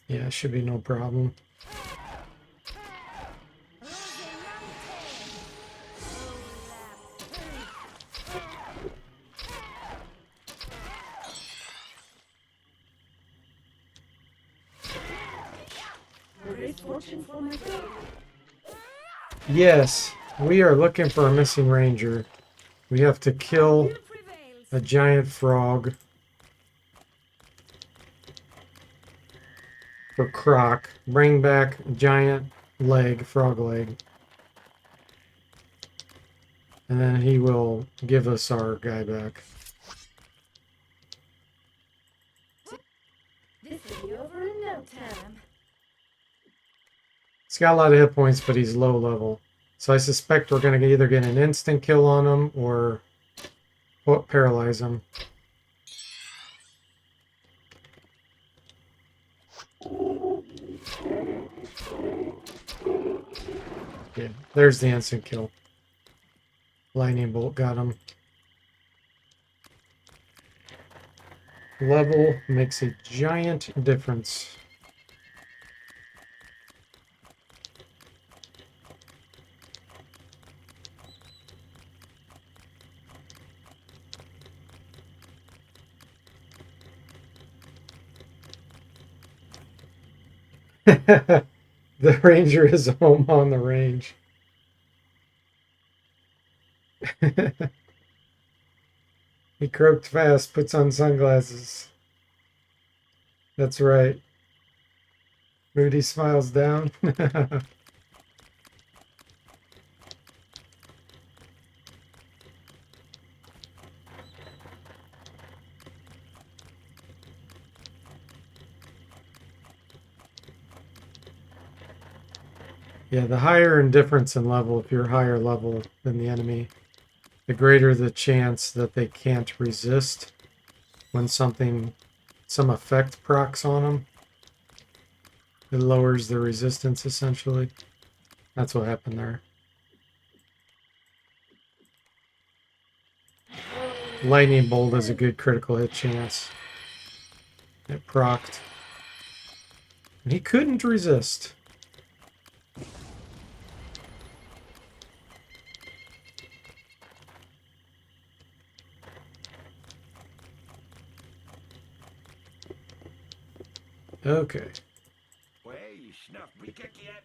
Yeah, should be no problem. Great fortune for my family. Yes, we are looking for a missing ranger. We have to kill Will prevails. a giant frog for Croc. Bring back giant leg, frog leg. And then he will give us our guy back. This will be over in no time. He's got a lot of hit points, but he's low level. So I suspect we're going to either get an instant kill on him or paralyze him. Yeah, there's the instant kill. Lightning bolt got him. Level makes a giant difference. The ranger is home on the range. He croaked fast, puts on sunglasses. That's right. Rudy smiles down. Yeah, the higher in difference in level, if you're higher level than the enemy, the greater the chance that they can't resist when some effect procs on them. It lowers their resistance, essentially. That's what happened there. Lightning Bolt is a good critical hit chance. It procced. And he couldn't resist. Okay. Well, you snuffed Brickek yet?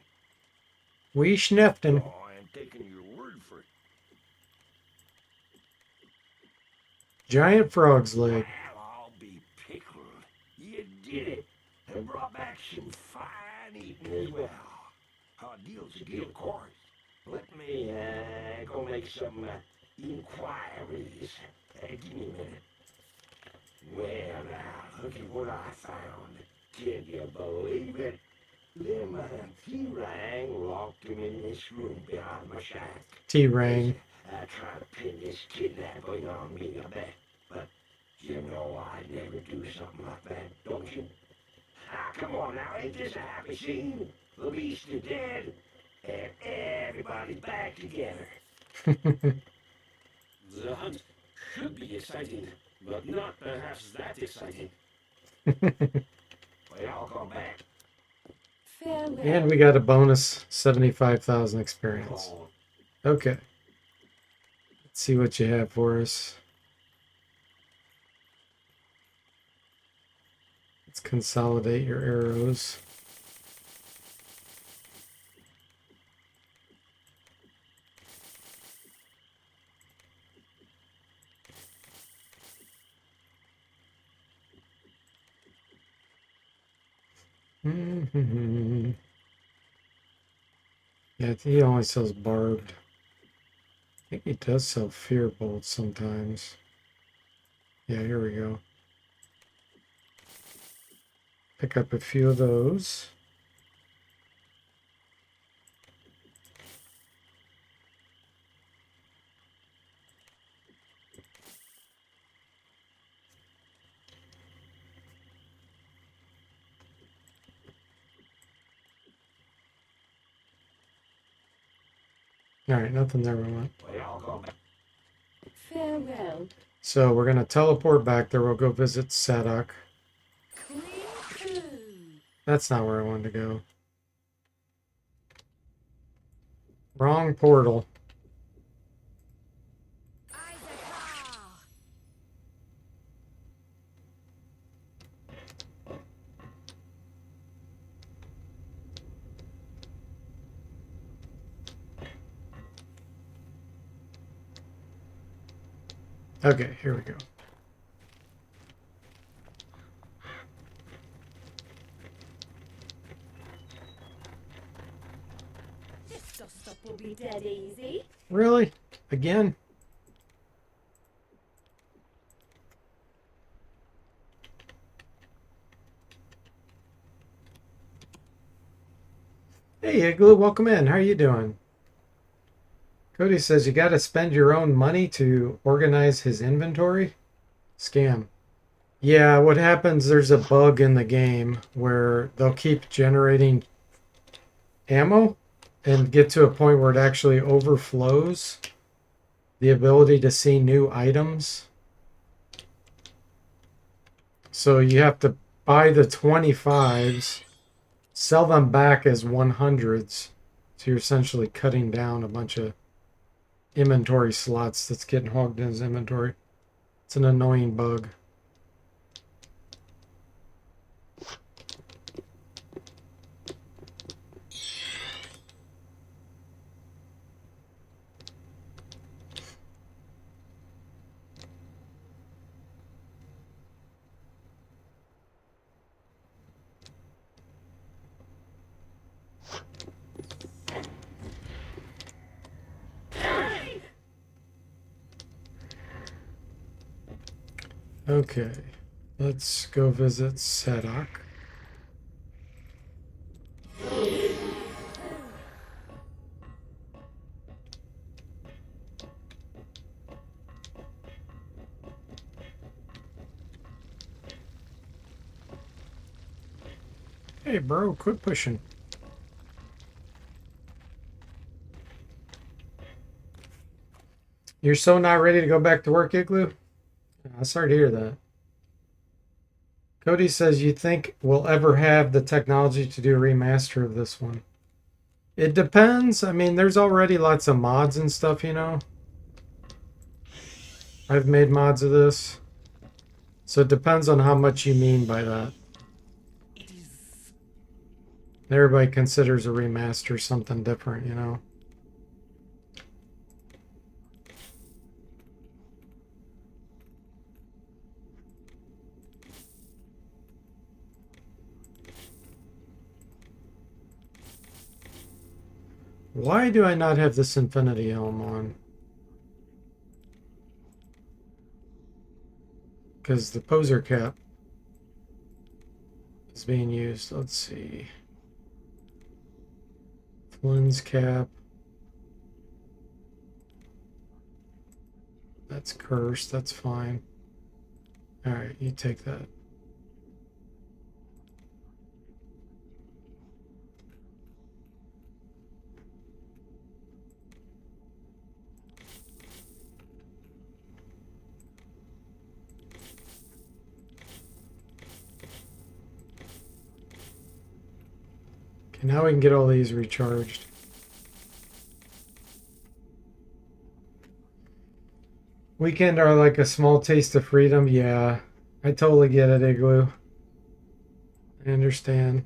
We sniffed him. Oh, I'm taking your word for it. Giant frog's leg. Well, I'll be pickled. You did it. And brought back some fine eating as well. A deal's a deal, of course. Let me, go make some, inquiries. Give me a minute. Well, now, look at what I found. Can you believe it? Them, T-Rang locked him in this room behind my shack. T-Rang. Trying to pin this kidnapping on me, I bet. But you know I'd never do something like that, don't you? Ah, come on now, ain't this a happy scene? The beast is dead, and everybody's back together. The hunt should be exciting, but not perhaps that exciting. Well, I'll come back. Farewell. And we got a bonus 75,000 experience. Oh, Okay. Let's see what you have for us. Let's consolidate your arrows. Yeah, he only sells barbed. I think he does sell fear bolts sometimes. Yeah, here we go. Pick up a few of those. All right, nothing there we want. Farewell. So we're going to teleport back there. We'll go visit Sadok. That's not where I wanted to go. Wrong portal. Okay, here we go. This dust-up will be dead easy. Really? Again? Hey, Igloo, welcome in. How are you doing? Cody says you got to spend your own money to organize his inventory. Scam. Yeah, what happens, there's a bug in the game where they'll keep generating ammo and get to a point where it actually overflows the ability to see new items. So you have to buy the 25s, sell them back as 100s. So you're essentially cutting down a bunch of inventory slots that's getting hogged in his inventory. It's an annoying bug. Okay, let's go visit Sadok. Hey bro, quit pushing. You're so not ready to go back to work, Igloo? I'm sorry to hear that. Cody says, you think we'll ever have the technology to do a remaster of this one? It depends. I mean, there's already lots of mods and stuff, you know. I've made mods of this. So it depends on how much you mean by that. Everybody considers a remaster something different, you know. Why do I not have this Infinity Helm on? Because the poser cap is being used. Let's see. Flynn's cap. That's cursed. That's fine. Alright, you take that. Okay, now we can get all these recharged. Weekend are like a small taste of freedom. Yeah, I totally get it, Igloo. I understand.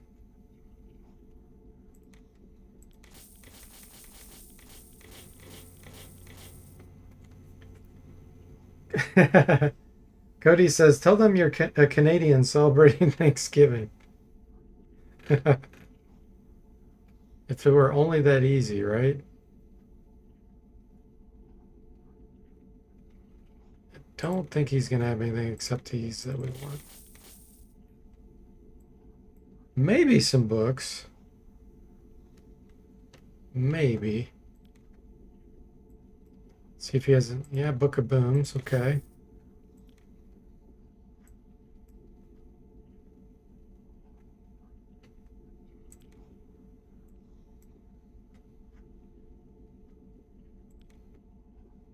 Cody says, tell them you're a Canadian celebrating Thanksgiving. If it were only that easy, right? I don't think he's going to have anything except teas that we want. Maybe some books. Maybe. See if he has a, yeah, Book of Booms, okay.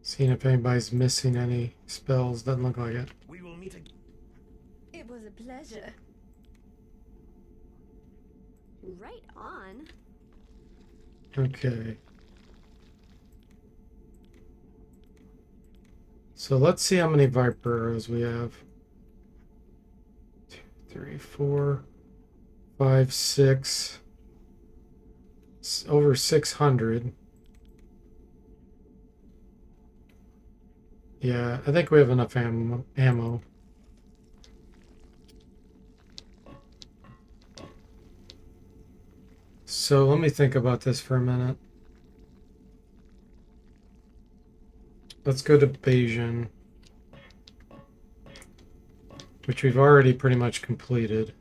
Seeing if anybody's missing any spells, doesn't look like it. We will meet again. It was a pleasure. Right on. Okay. So let's see how many Viper arrows we have. 2, 3, 4, 5, 6. It's over 600. Yeah, I think we have enough ammo. So let me think about this for a minute. Let's go to Bayesian, which we've already pretty much completed.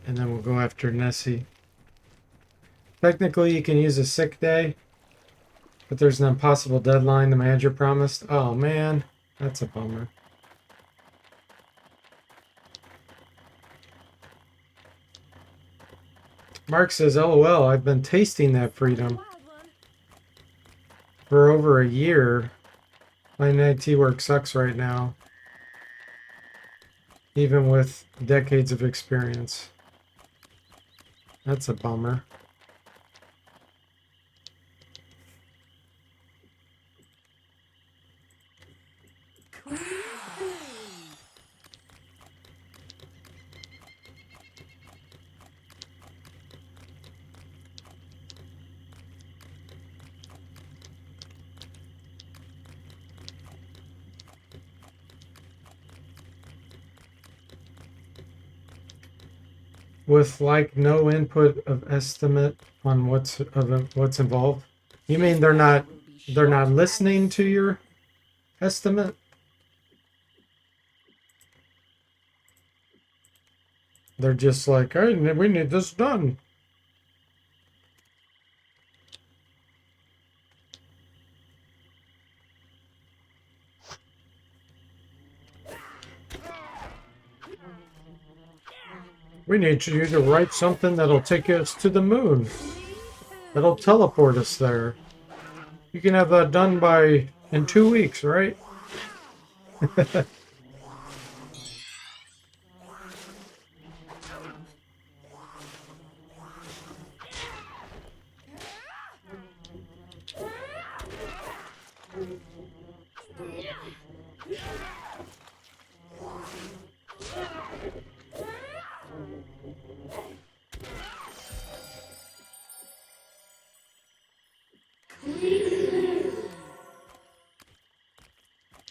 And then we'll go after Nessie. Technically, you can use a sick day, but there's an impossible deadline the manager promised. Oh man, that's a bummer. Mark says, LOL, I've been tasting that freedom for over a year. My IT work sucks right now, even with decades of experience. That's a bummer. With like no input of estimate on what's involved. You mean they're not listening to your estimate? They're just like, hey, we need this done. We need you to write something that'll take us to the moon. That'll teleport us there. You can have that done in 2 weeks, right?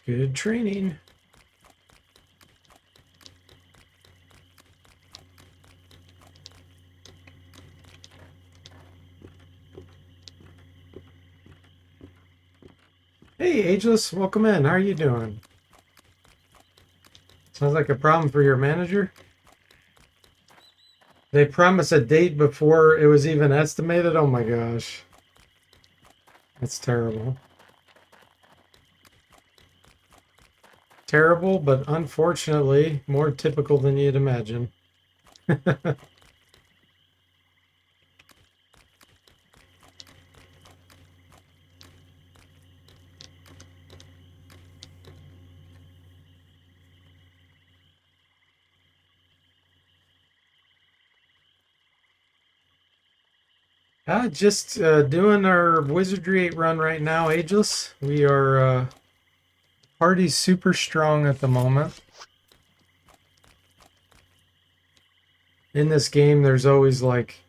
Good training. Hey, Ageless, welcome in. How are you doing? Sounds like a problem for your manager. They promised a date before it was even estimated. Oh my gosh. That's terrible. Terrible, but unfortunately more typical than you'd imagine. Just doing our Wizardry 8 run right now, Ageless. We are party's super strong at the moment. In this game, there's always like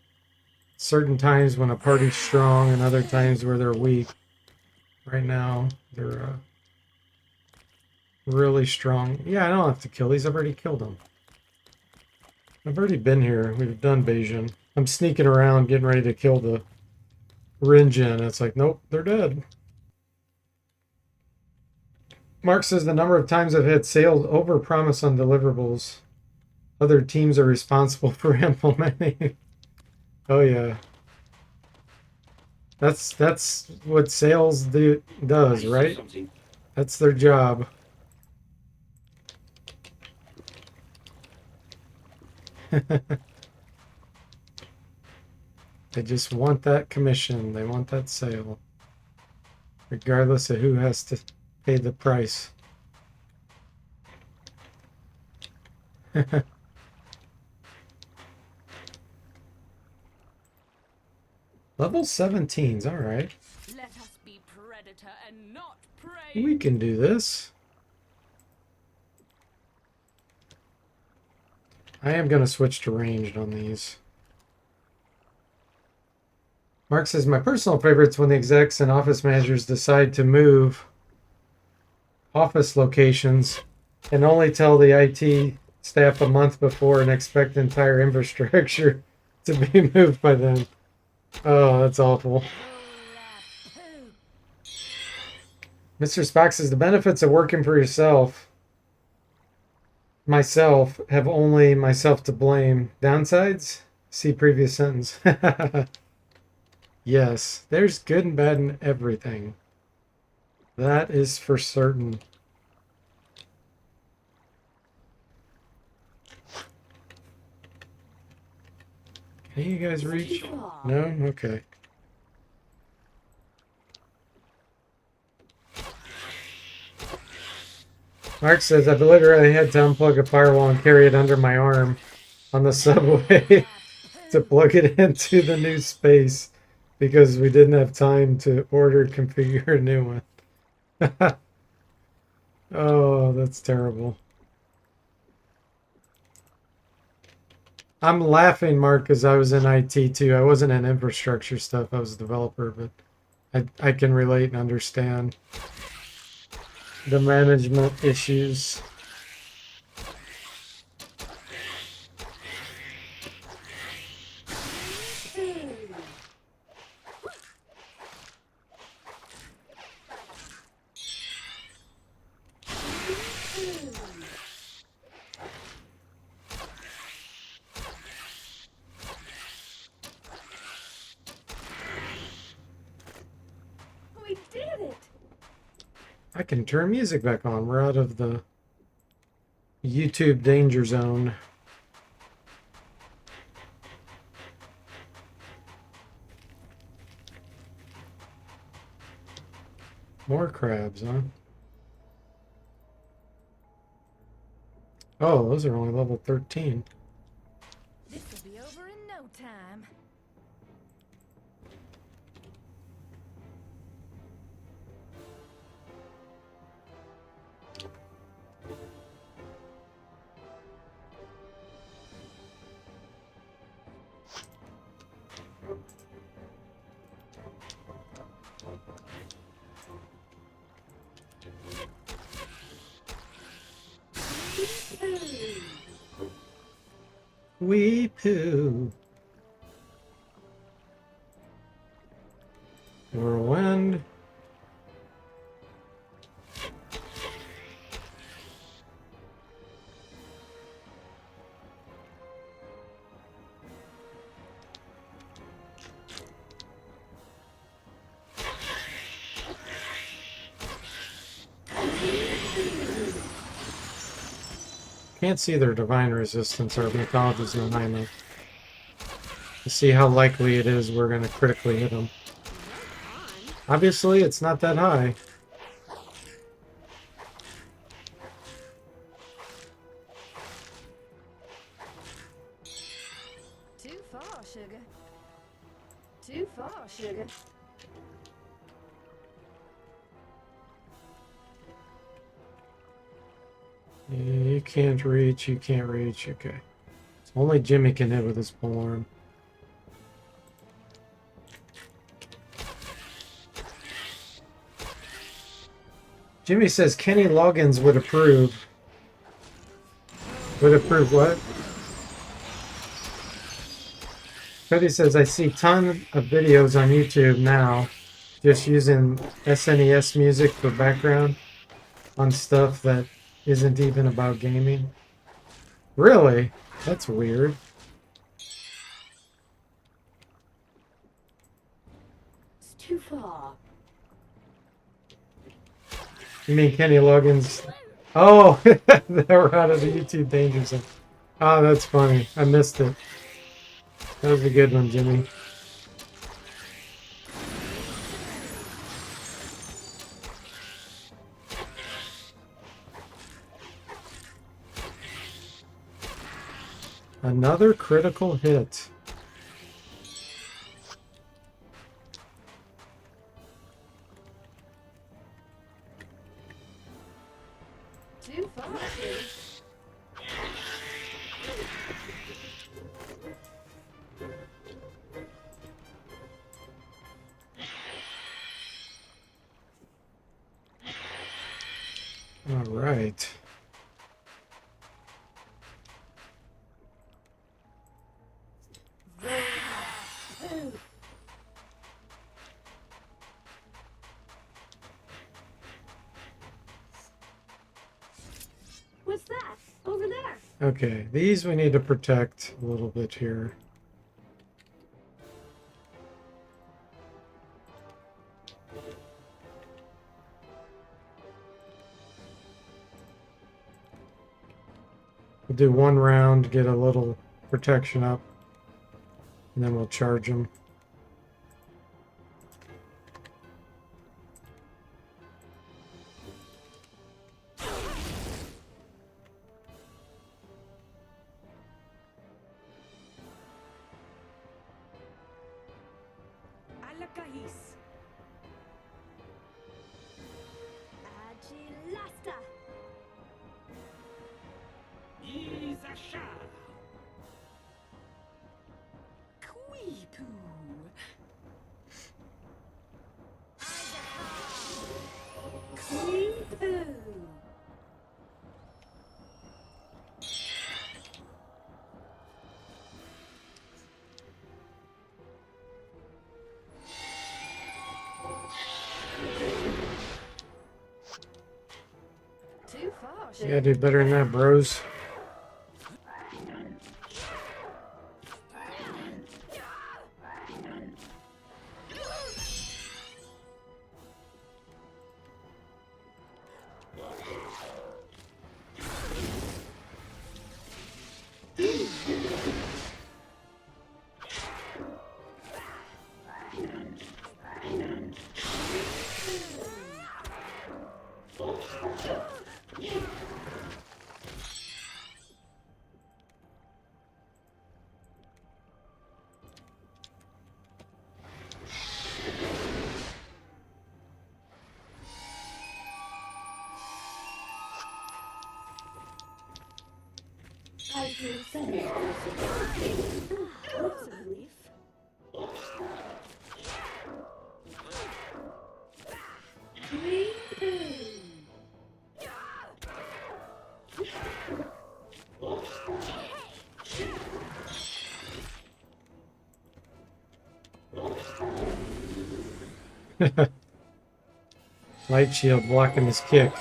certain times when a party's strong and other times where they're weak. Right now, they're really strong. Yeah, I don't have to kill these. I've already killed them. I've already been here. We've done Bayesian. I'm sneaking around getting ready to kill the Rinjin. It's like, nope, they're dead. Mark says the number of times I've had sales overpromise on deliverables. Other teams are responsible for implementing. Oh yeah. That's what sales does, right? Something. That's their job. They just want that commission. They want that sale. Regardless of who has to pay the price. Level 17's alright. Let us be predator and not prey. We can do this. I am going to switch to ranged on these. Mark says, my personal favorite's when the execs and office managers decide to move office locations and only tell the IT staff a month before and expect the entire infrastructure to be moved by then. Oh, that's awful. Mr. Spock says, the benefits of working for myself have only myself to blame. Downsides? See previous sentence. Yes, there's good and bad in everything. That is for certain. Can you guys reach? No? Okay. Mark says, I've literally had to unplug a firewall and carry it under my arm on the subway to plug it into the new space because we didn't have time to order and configure a new one. Oh, that's terrible. I'm laughing, Mark, because I was in IT too. I wasn't in infrastructure stuff. I was a developer, but I can relate and understand the management issues. We did it! I can turn music back on. We're out of the YouTube danger zone. More crabs, huh? Oh, those are only level 13. This will be over in no time. Wee poo. Whirlwind. Can't see their divine resistance or mythologies in the to see how likely it is we're going to critically hit them. Obviously, it's not that high. Too far, sugar. Too far, sugar. You can't reach, okay. Only Jimmy can hit with his polearm. Jimmy says Kenny Loggins would approve. Would approve what? Cody says, I see ton of videos on YouTube now just using SNES music for background on stuff that isn't even about gaming. Really? That's weird. It's too far. You mean Kenny Loggins? Oh, they were out of the YouTube danger zone. Oh, that's funny. I missed it. That was a good one, Jimmy. Another critical hit. Too far. All right. What's that? Over there. Okay, these we need to protect a little bit here. We'll do one round, get a little protection up, and then we'll charge them. Agilasta. Yizasha. Queepoo. Queepoo. Too far. You gotta do better than that, bros. I feel better. That's a relief. Queepoo. Light shield blocking his kick.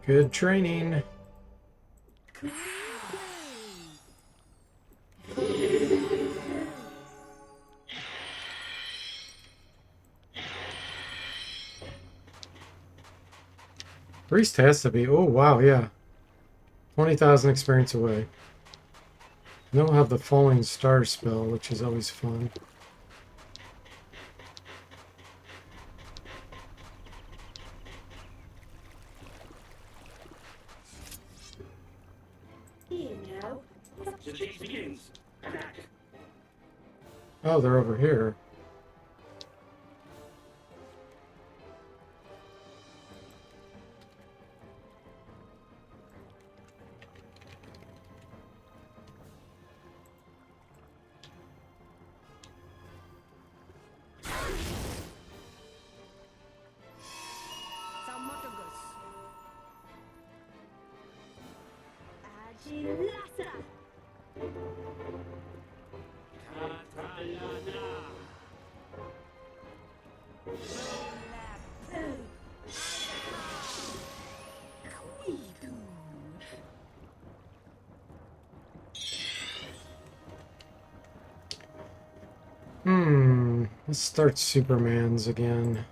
Good training. Priest has to be. Oh, wow, yeah. 20,000 experience away. Know how the falling star spell, which is always fun. You know, The chase begins. Attack. Oh, they're over here. Agilasa. Katalana. Let's start Superman's again.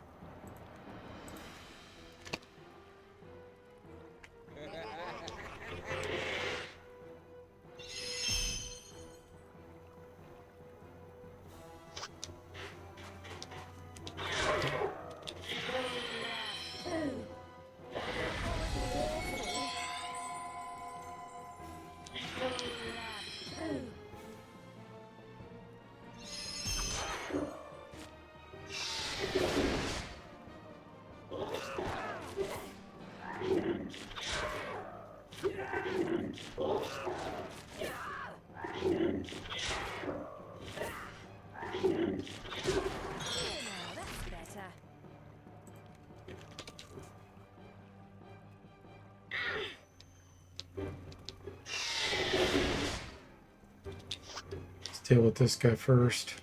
Let's deal with this guy first.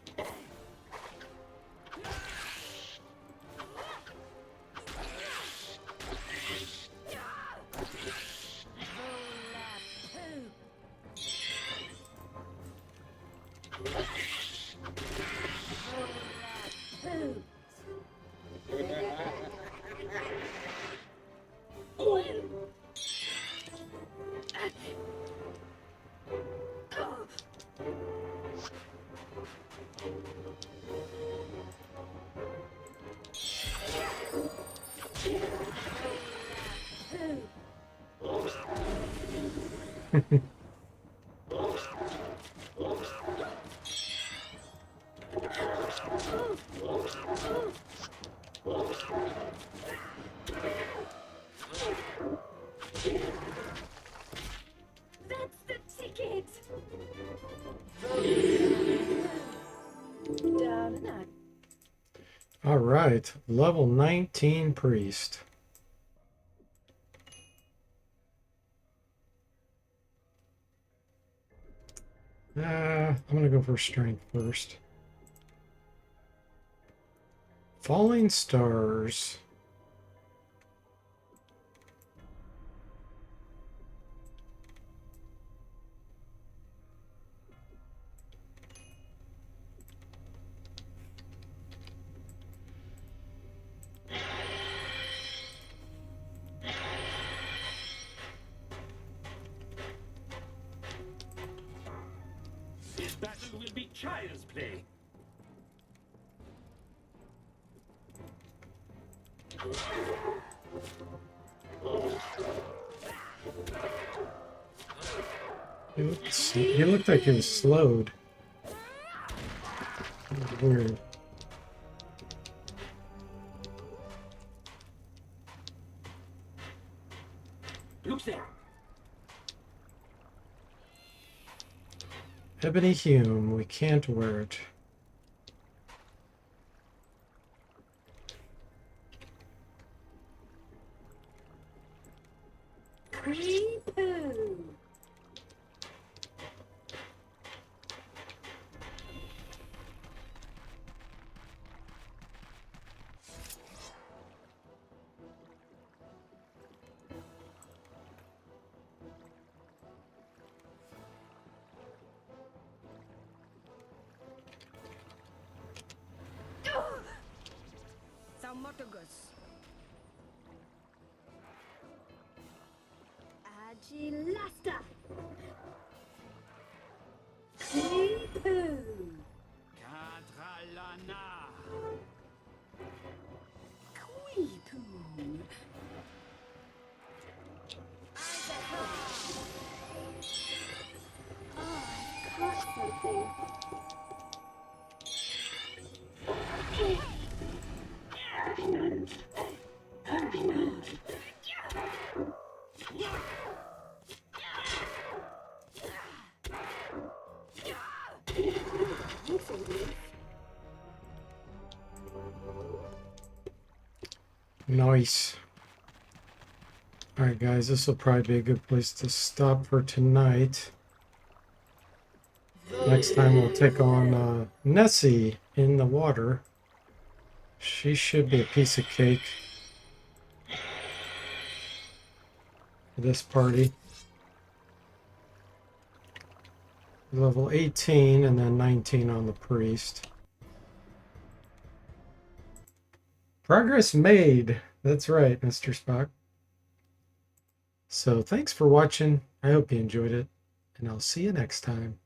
That's the ticket. Down and out. All right, level 19 priest. I'm gonna go for strength first. Falling stars. This battle will be child's play. He looked like he was slowed. Weird. Look there. Ebony Hume, we can't wear it. Creepoo. Agilasta. poo. Kadralana. Quee-poo. Oh, I caught something. Nice. Alright guys, this will probably be a good place to stop for tonight. Next time we'll take on Nessie in the water. She should be a piece of cake for this party. Level 18 and then 19 on the priest. Progress made. That's right, Mr. Spock. So thanks for watching. I hope you enjoyed it, and I'll see you next time.